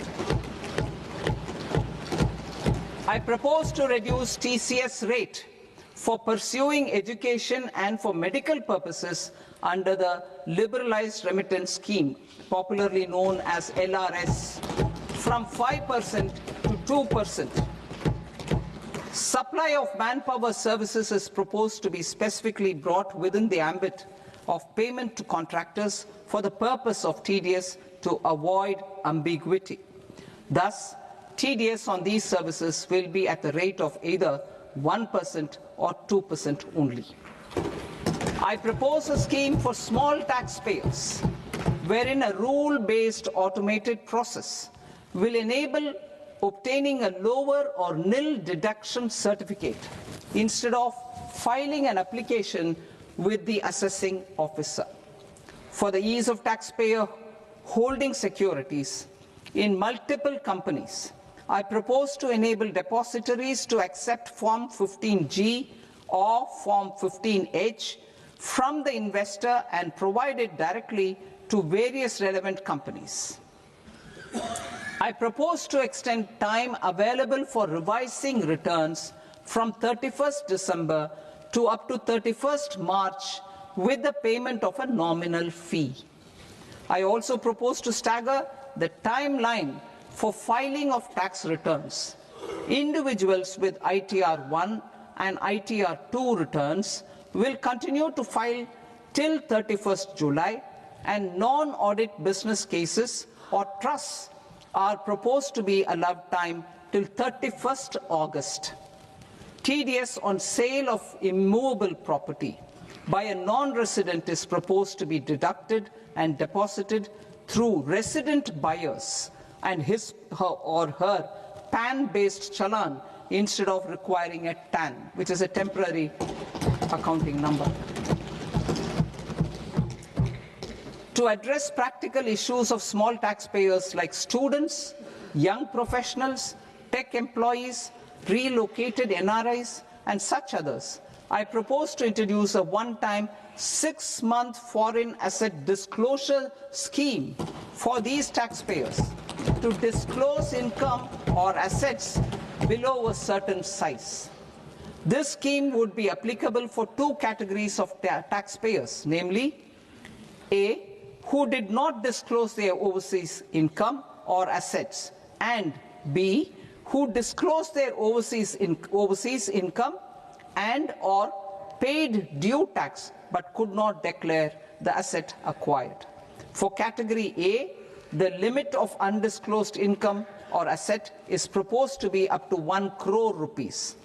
I propose to reduce TCS rate for pursuing education and for medical purposes under the Liberalized Remittance Scheme, popularly known as LRS, from 5% to 2%. Supply of manpower services is proposed to be specifically brought within the ambit of payment to contractors for the purpose of TDS to avoid ambiguity. Thus, TDS on these services will be at the rate of either 1% or 2% only. I propose a scheme for small taxpayers, wherein a rule-based automated process will enable obtaining a lower or nil deduction certificate instead of filing an application with the assessing officer. For the ease of taxpayer holding securities in multiple companies, I propose to enable depositories to accept Form 15G or Form 15H from the investor and provide it directly to various relevant companies. I propose to extend time available for revising returns from 31st December to up to 31st March with the payment of a nominal fee. I also propose to stagger the timeline for filing of tax returns. Individuals with ITR 1 and ITR 2 returns will continue to file till 31st July, and non-audit business cases or trusts are proposed to be allowed time till 31st August. TDS on sale of immovable property by a non-resident is proposed to be deducted and deposited through resident buyers and his or her PAN-based challan instead of requiring a TAN, which is a temporary accounting number. To address practical issues of small taxpayers like students, young professionals, tech employees, relocated NRIs, and such others, I propose to introduce a one-time 6-month foreign asset disclosure scheme for these taxpayers to disclose income or assets below a certain size. This scheme would be applicable for two categories of taxpayers, namely, A, who did not disclose their overseas income or assets, and B, who disclosed their overseas income and or paid due tax but could not declare the asset acquired. For category A, the limit of undisclosed income or asset is proposed to be up to 1 crore rupees.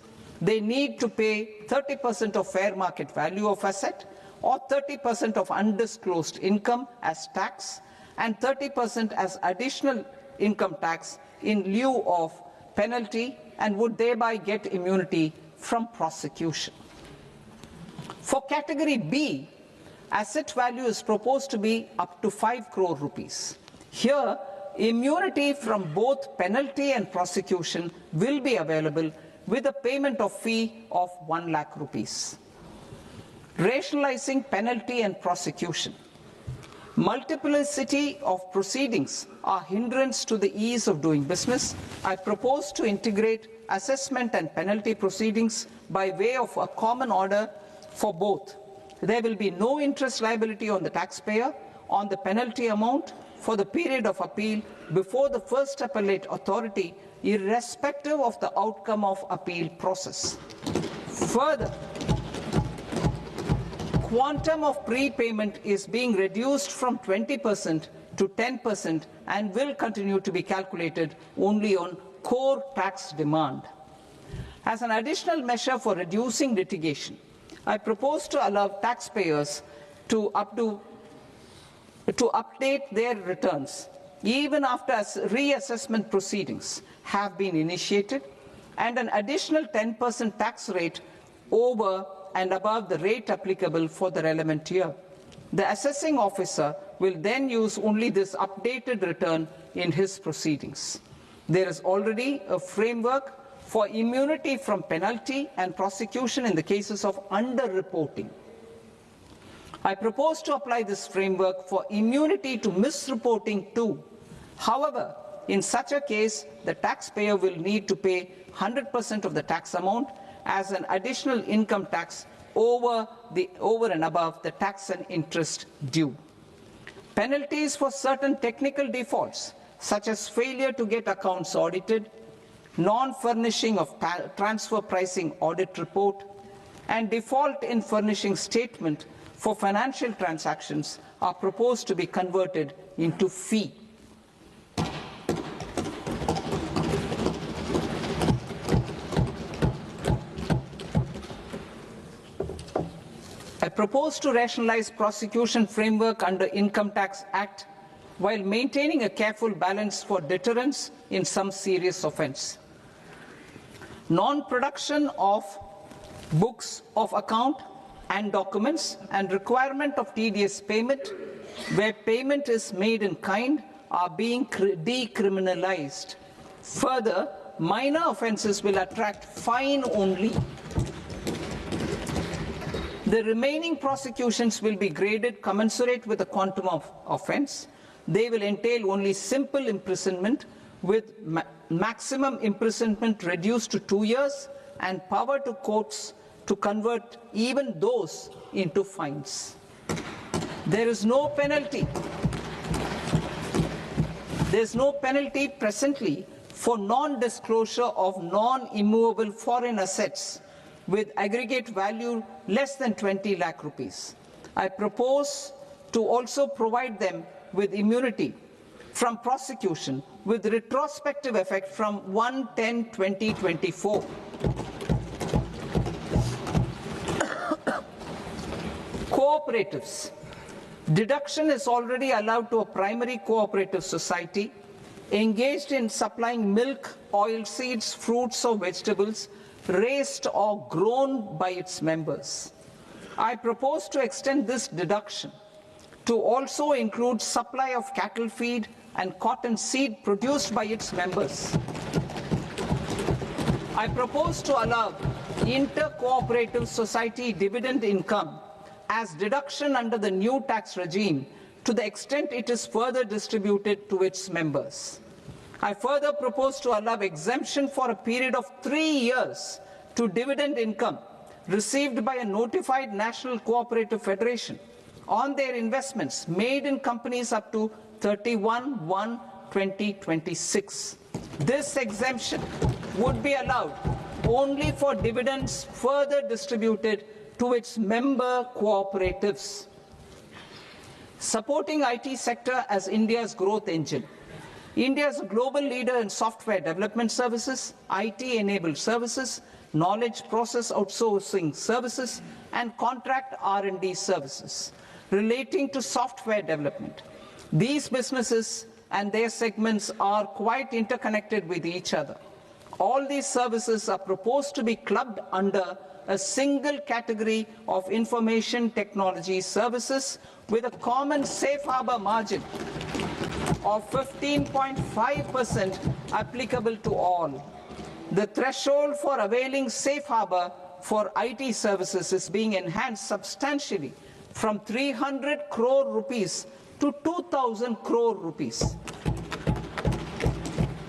they need to pay 30% of fair market value of asset or 30% of undisclosed income as tax and 30% as additional income tax in lieu of penalty and would thereby get immunity from prosecution. For category B, asset value is proposed to be up to 5 crore rupees. Here, immunity from both penalty and prosecution will be available with a payment of fee of 1 lakh rupees. Rationalizing penalty and prosecution. Multiplicity of proceedings are hindrance to the ease of doing business. I propose to integrate assessment and penalty proceedings by way of a common order for both. There will be no interest liability on the taxpayer on the penalty amount for the period of appeal before the first appellate authority, irrespective of the outcome of appeal process. Further, quantum of prepayment is being reduced from 20% to 10% and will continue to be calculated only on core tax demand. As an additional measure for reducing litigation, I propose to allow taxpayers to update their returns even after reassessment proceedings have been initiated, and an additional 10% tax rate over and above the rate applicable for the relevant year. The assessing officer will then use only this updated return in his proceedings. There is already a framework for immunity from penalty and prosecution in the cases of underreporting. I propose to apply this framework for immunity to misreporting too. However, in such a case, the taxpayer will need to pay 100% of the tax amount as an additional income tax over and above the tax and interest due. Penalties for certain technical defaults, such as failure to get accounts audited, non-furnishing of transfer pricing audit report, and default in furnishing statement for financial transactions are proposed to be converted into fee. I propose to rationalize prosecution framework under Income Tax Act while maintaining a careful balance for deterrence in some serious offence. Non-production of books of account and documents and requirement of TDS payment where payment is made in kind are being decriminalized. Further, minor offences will attract fine only. The remaining prosecutions will be graded commensurate with the quantum of offence. They will entail only simple imprisonment with maximum imprisonment reduced to 2 years and power to courts to convert even those into fines. There is no penalty. There is no penalty presently for non-disclosure of non-immovable foreign assets with aggregate value less than 20 lakh rupees. I propose to also provide them with immunity from prosecution with retrospective effect from 1/10/2024. Cooperatives. Deduction is already allowed to a primary cooperative society engaged in supplying milk, oilseeds, fruits or vegetables raised or grown by its members. I propose to extend this deduction to also include supply of cattle feed and cotton seed produced by its members. I propose to allow inter-cooperative society dividend income as deduction under the new tax regime to the extent it is further distributed to its members. I further propose to allow exemption for a period of 3 years to dividend income received by a notified national cooperative federation on their investments made in companies up to 31/1/2026. This exemption would be allowed only for dividends further distributed to its member cooperatives. Supporting IT sector as India's growth engine. India is a global leader in software development services, IT-enabled services, knowledge process outsourcing services, and contract R&D services relating to software development. These businesses and their segments are quite interconnected with each other. All these services are proposed to be clubbed under a single category of information technology services with a common safe harbor margin of 15.5% applicable to all. The threshold for availing safe harbor for IT services is being enhanced substantially from 300 crore rupees to 2,000 crore rupees.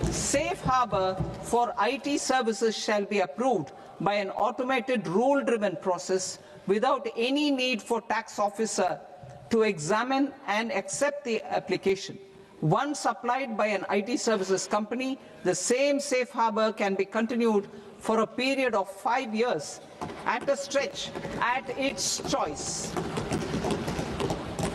Safe harbor for IT services shall be approved by an automated rule-driven process without any need for tax officer to examine and accept the application. Once applied by an IT services company, the same safe harbor can be continued for a period of 5 years at a stretch at its choice.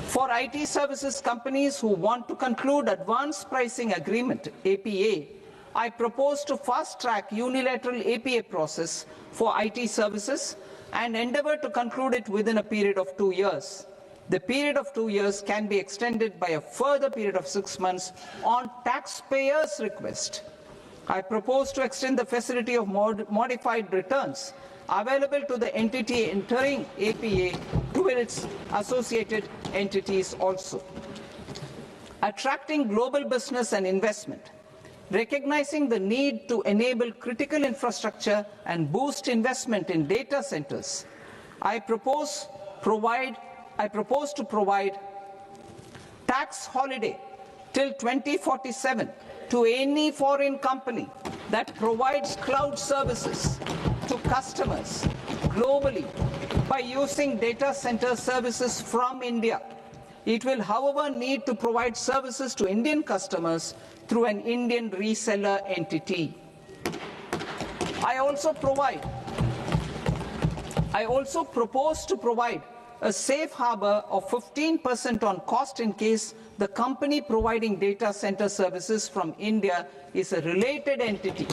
For IT services companies who want to conclude advanced pricing agreement, APA, I propose to fast-track unilateral APA process for IT services and endeavor to conclude it within a period of 2 years. The period of 2 years can be extended by a further period of 6 months on taxpayers' request. I propose to extend the facility of modified returns available to the entity entering APA to its associated entities also. Attracting global business and investment. Recognizing the need to enable critical infrastructure and boost investment in data centers, I propose to provide tax holiday till 2047 to any foreign company that provides cloud services to customers globally by using data center services from India. It will, however, need to provide services to Indian customers through an Indian reseller entity. I also propose to provide a safe harbor of 15% on cost in case the company providing data center services from India is a related entity.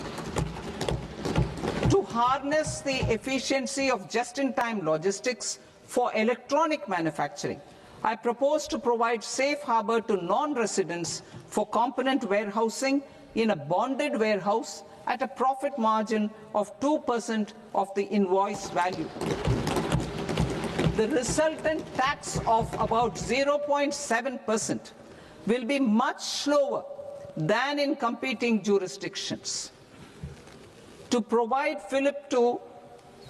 To harness the efficiency of just-in-time logistics for electronic manufacturing, I propose to provide safe harbor to non-residents for component warehousing in a bonded warehouse at a profit margin of 2% of the invoice value. The resultant tax of about 0.7% will be much lower than in competing jurisdictions. To provide fillip to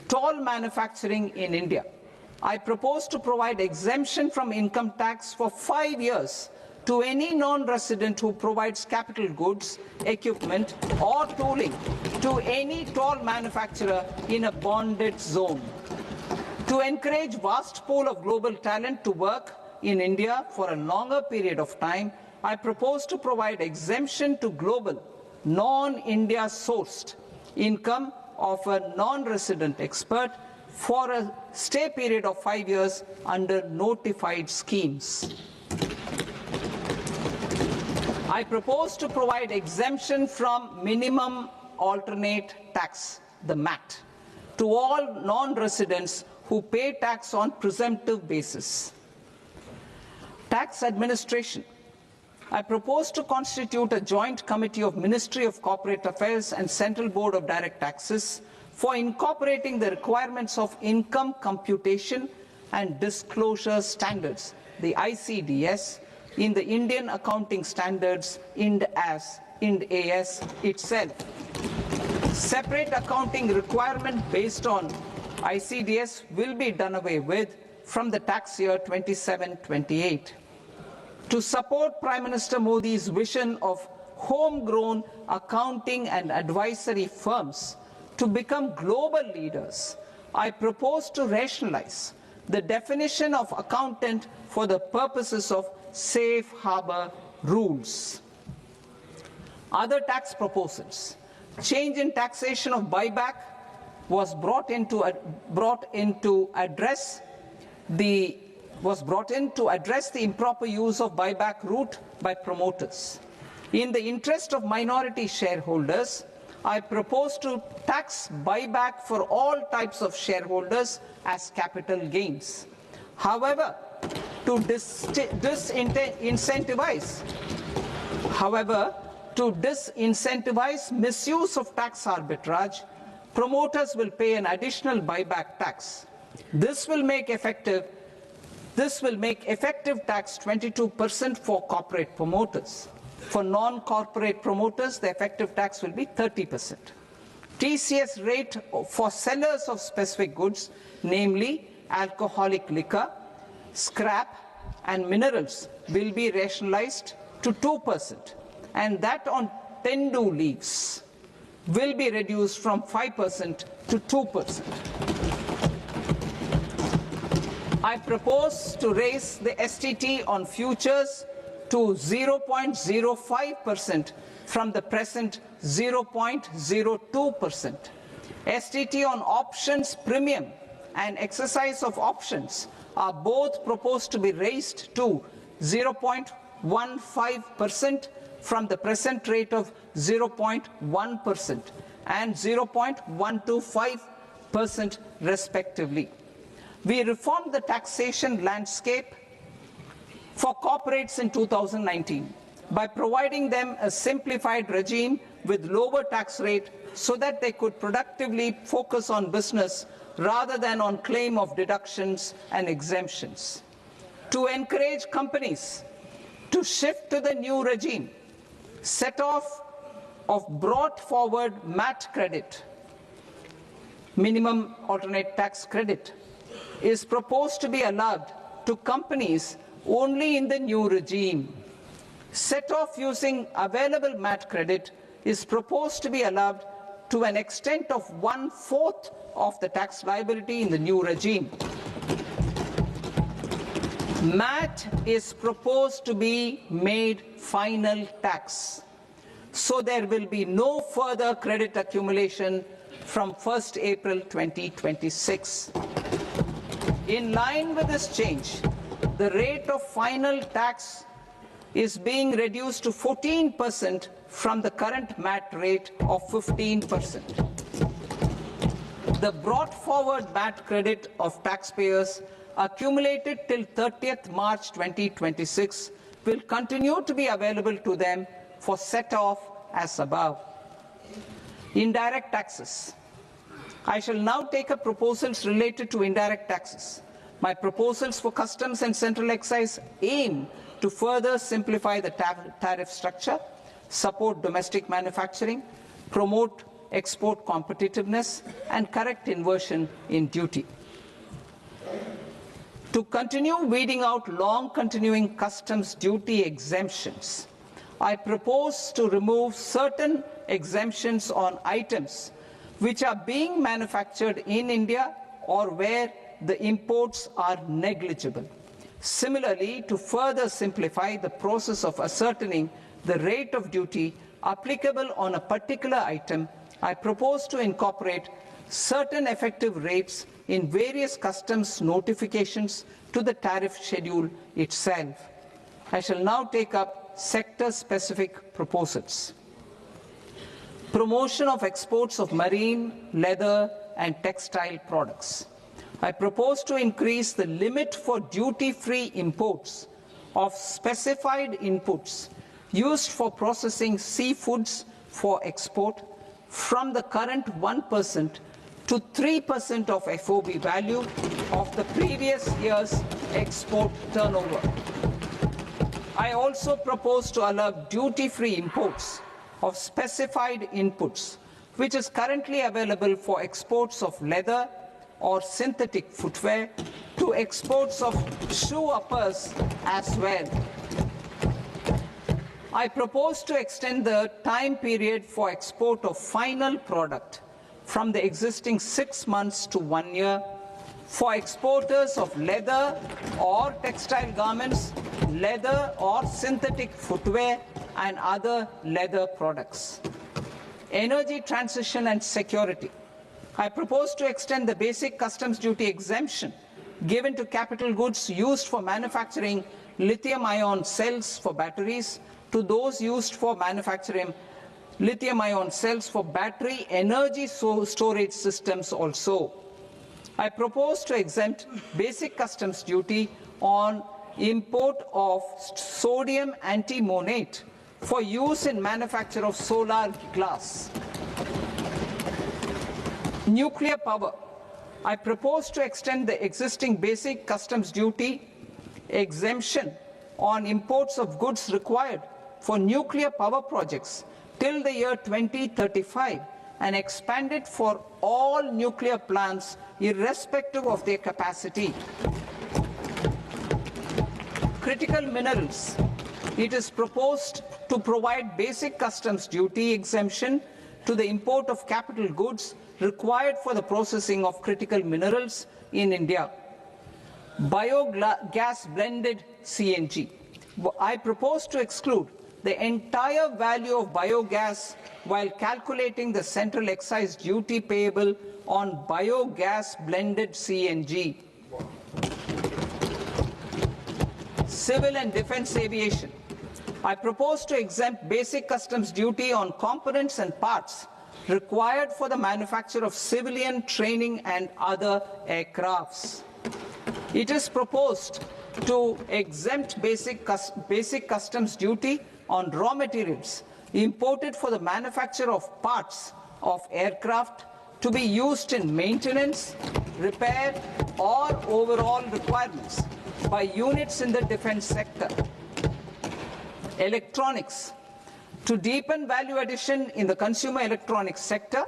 toll manufacturing in India, I propose to provide exemption from income tax for 5 years to any non-resident who provides capital goods, equipment, or tooling to any toll manufacturer in a bonded zone. To encourage vast pool of global talent to work in India for a longer period of time, I propose to provide exemption to global, non-India sourced income of a non-resident expert for a stay period of 5 years under notified schemes. I propose to provide exemption from minimum alternate tax, the MAT, to all non-residents who pay tax on presumptive basis. Tax administration. I propose to constitute a joint committee of Ministry of Corporate Affairs and Central Board of Direct Taxes for incorporating the requirements of income computation and disclosure standards, the ICDS, in the Indian Accounting Standards Ind AS itself. Separate accounting requirement based on ICDS will be done away with from the tax year 27-28. To support Prime Minister Modi's vision of homegrown accounting and advisory firms to become global leaders, I propose to rationalize the definition of accountant for the purposes of safe harbor rules. Other tax proposals. Change in taxation of buyback was brought in to address the improper use of buyback route by promoters. In the interest of minority shareholders, I propose to tax buyback for all types of shareholders as capital gains. However, to disincentivize misuse of tax arbitrage, promoters will pay an additional buyback tax. This will make effective tax 22% for corporate promoters. For non-corporate promoters, the effective tax will be 30%. TCS rate for sellers of specific goods, namely alcoholic liquor, scrap, and minerals, will be rationalized to 2%, and that on tendu leaves will be reduced from 5% to 2%. I propose to raise the STT on futures to 0.05% from the present 0.02%. STT on options premium and exercise of options are both proposed to be raised to 0.15% from the present rate of 0.1% and 0.125% respectively. We reformed the taxation landscape for corporates in 2019 by providing them a simplified regime with lower tax rate so that they could productively focus on business rather than on claim of deductions and exemptions. To encourage companies to shift to the new regime, set-off of brought forward MAT credit, minimum alternate tax credit, is proposed to be allowed to companies only in the new regime. Set-off using available MAT credit is proposed to be allowed to an extent of 1/4 of the tax liability in the new regime. MAT is proposed to be made final tax, so there will be no further credit accumulation from 1st April 2026. In line with this change, the rate of final tax is being reduced to 14% from the current MAT rate of 15%. The brought forward MAT credit of taxpayers accumulated till 30th March 2026 will continue to be available to them for set-off as above. Indirect taxes. I shall now take up proposals related to indirect taxes. My proposals for customs and central excise aim to further simplify the tariff structure, support domestic manufacturing, promote export competitiveness, and correct inversion in duty. To continue weeding out long-continuing customs duty exemptions, I propose to remove certain exemptions on items which are being manufactured in India or where the imports are negligible. Similarly, to further simplify the process of ascertaining the rate of duty applicable on a particular item, I propose to incorporate certain effective rates in various customs notifications to the tariff schedule itself. I shall now take up sector-specific proposals. Promotion of exports of marine, leather, and textile products. I propose to increase the limit for duty-free imports of specified inputs used for processing seafoods for export from the current 1% to 3% of FOB value of the previous year's export turnover. I also propose to allow duty-free imports of specified inputs, which is currently available for exports of leather or synthetic footwear, to exports of shoe uppers as well. I propose to extend the time period for export of final product from the existing 6 months to 1 year for exporters of leather or textile garments, leather or synthetic footwear, and other leather products. Energy transition and security. I propose to extend the basic customs duty exemption given to capital goods used for manufacturing lithium-ion cells for batteries to those used for manufacturing lithium-ion cells for battery energy storage systems also. I propose to exempt basic customs duty on import of sodium antimonate for use in manufacture of solar glass. Nuclear power. I propose to extend the existing basic customs duty exemption on imports of goods required for nuclear power projects till the year 2035 and expand it for all nuclear plants irrespective of their capacity. Critical minerals. It is proposed to provide basic customs duty exemption to the import of capital goods required for the processing of critical minerals in India. Biogas blended CNG. I propose to exclude the entire value of biogas while calculating the central excise duty payable on biogas blended CNG. Civil and defense aviation. I propose to exempt basic customs duty on components and parts required for the manufacture of civilian training and other aircrafts. It is proposed to exempt basic customs duty on raw materials imported for the manufacture of parts of aircraft to be used in maintenance, repair, or overall requirements by units in the defense sector. Electronics. To deepen value addition in the consumer electronics sector,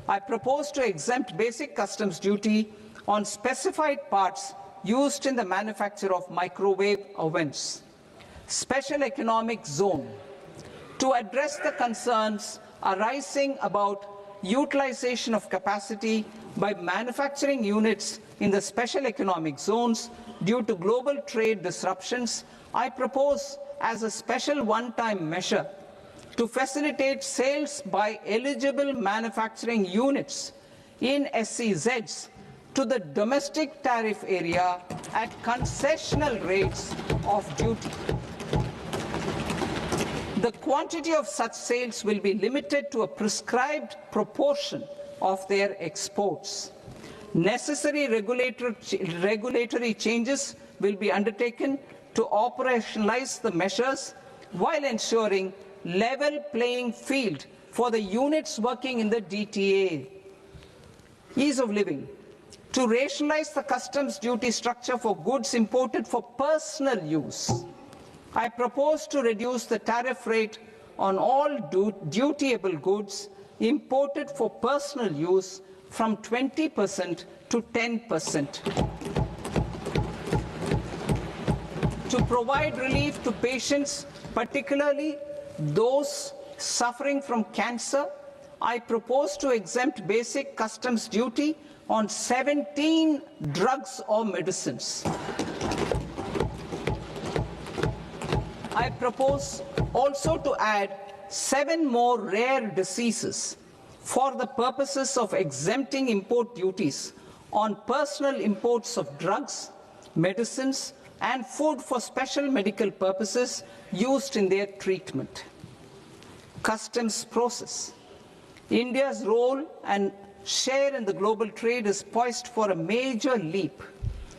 I propose to exempt basic customs duty on specified parts used in the manufacture of microwave ovens. Special economic zone. To address the concerns arising about utilization of capacity by manufacturing units in the special economic zones due to global trade disruptions, I propose as a special one-time measure to facilitate sales by eligible manufacturing units in SEZs to the domestic tariff area at concessional rates of duty. The quantity of such sales will be limited to a prescribed proportion of their exports. Necessary regulatory changes will be undertaken to operationalize the measures while ensuring level playing field for the units working in the DTA. Ease of living. To rationalize the customs duty structure for goods imported for personal use, I propose to reduce the tariff rate on all dutiable goods imported for personal use from 20% to 10%. To provide relief to patients, particularly those suffering from cancer, I propose to exempt basic customs duty on 17 drugs or medicines. I propose also to add 7 more rare diseases for the purposes of exempting import duties on personal imports of drugs, medicines, and food for special medical purposes used in their treatment. Customs process. India's role and share in the global trade is poised for a major leap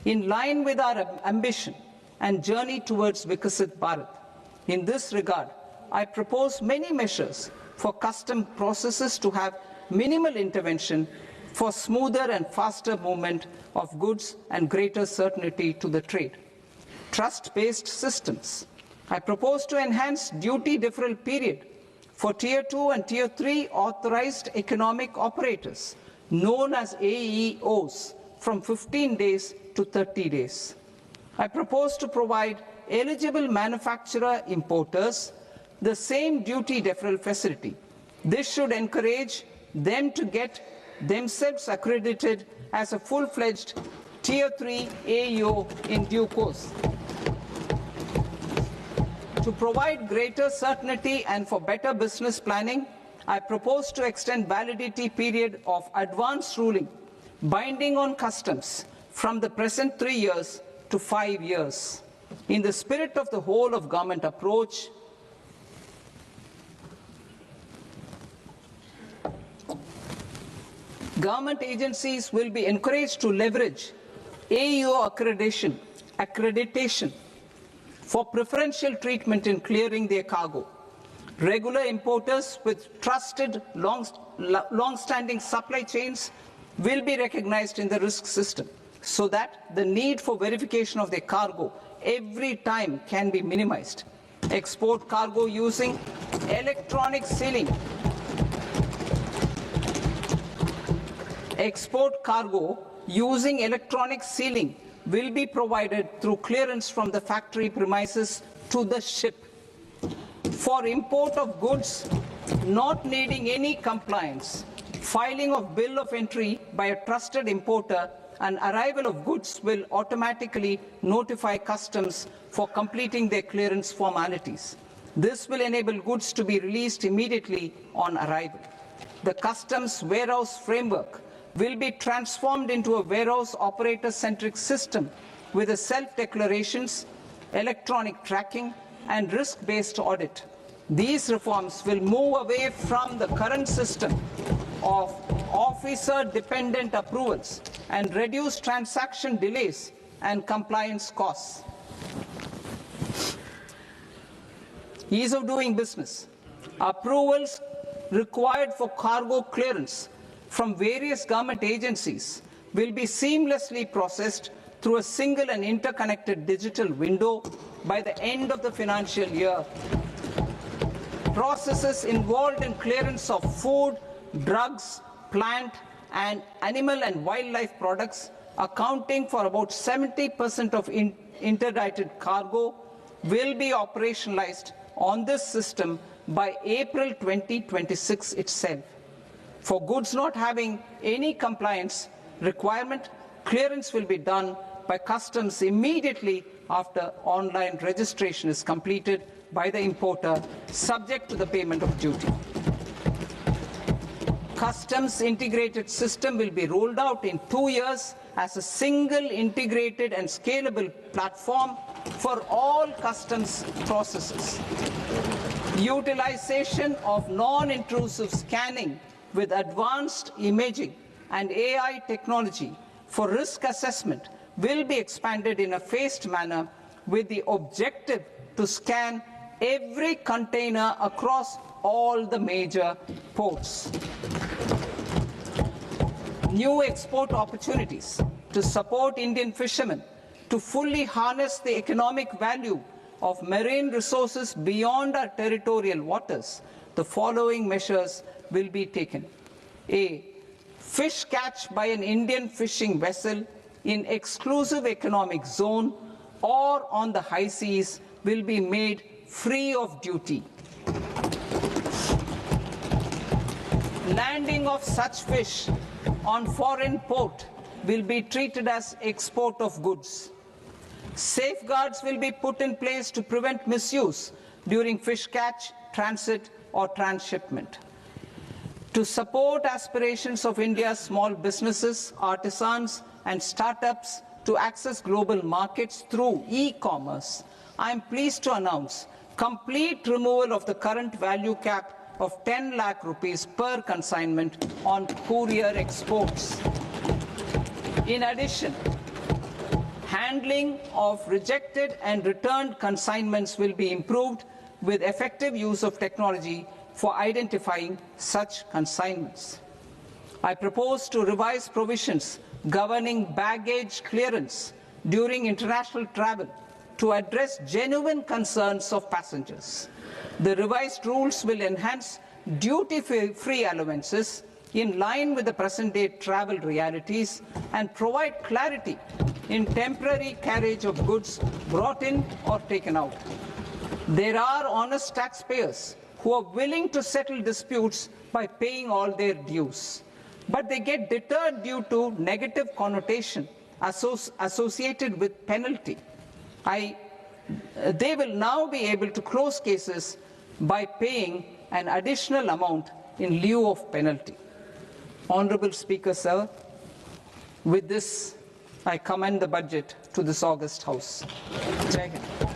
in line with our ambition and journey towards Viksit Bharat. In this regard, I propose many measures for custom processes to have minimal intervention for smoother and faster movement of goods and greater certainty to the trade. Trust-based systems. I propose to enhance duty deferral period for Tier 2 and Tier 3 authorized economic operators, known as AEOs, from 15 days to 30 days. I propose to provide eligible manufacturer importers the same duty deferral facility. This should encourage them to get themselves accredited as a full-fledged Tier 3 AEO in due course. To provide greater certainty and for better business planning, I propose to extend validity period of advance ruling binding on customs from the present 3 years to 5 years. In the spirit of the whole of government approach, Government agencies will be encouraged to leverage AEO accreditation for preferential treatment in clearing their cargo. Regular importers with trusted long-standing supply chains will be recognized in the risk system so that the need for verification of their cargo every time can be minimized. Export cargo using electronic sealing. Export cargo using electronic sealing will be provided through clearance from the factory premises to the ship. For import of goods not needing any compliance, filing of bill of entry by a trusted importer and arrival of goods will automatically notify customs for completing their clearance formalities. This will enable goods to be released immediately on arrival. The customs warehouse framework will be transformed into a warehouse operator-centric system with a self-declarations, electronic tracking, and risk-based audit. These reforms will move away from the current system of officer-dependent approvals and reduce transaction delays and compliance costs. Ease of doing business. Approvals required for cargo clearance from various government agencies will be seamlessly processed through a single and interconnected digital window by the end of the financial year. Processes involved in clearance of food, drugs, plant, and animal and wildlife products, accounting for about 70% of interdicted cargo, will be operationalized on this system by April 2026 itself. For goods not having any compliance requirement, clearance will be done by customs immediately after online registration is completed by the importer, subject to the payment of duty. Customs integrated system will be rolled out in 2 years as a single integrated and scalable platform for all customs processes. Utilization of non-intrusive scanning with advanced imaging and AI technology for risk assessment will be expanded in a phased manner with the objective to scan every container across all the major ports. New export opportunities to support Indian fishermen to fully harness the economic value of marine resources beyond our territorial waters. The following measures will be taken. A. Fish catch by an Indian fishing vessel in exclusive economic zone or on the high seas will be made free of duty. Landing of such fish on foreign port will be treated as export of goods. Safeguards will be put in place to prevent misuse during fish catch, transit, or transshipment. To support aspirations of India's small businesses, artisans, and startups to access global markets through e-commerce, I am pleased to announce complete removal of the current value cap of 10 lakh rupees per consignment on courier exports. In addition, handling of rejected and returned consignments will be improved with effective use of technology for identifying such consignments. I propose to revise provisions governing baggage clearance during international travel to address genuine concerns of passengers. The revised rules will enhance duty-free allowances in line with the present-day travel realities and provide clarity in temporary carriage of goods brought in or taken out. There are honest taxpayers who are willing to settle disputes by paying all their dues, but they get deterred due to negative connotation associated with penalty. They will now be able to close cases by paying an additional amount in lieu of penalty. Honorable Speaker, sir, with this, I commend the budget to this august House. Jai Hind.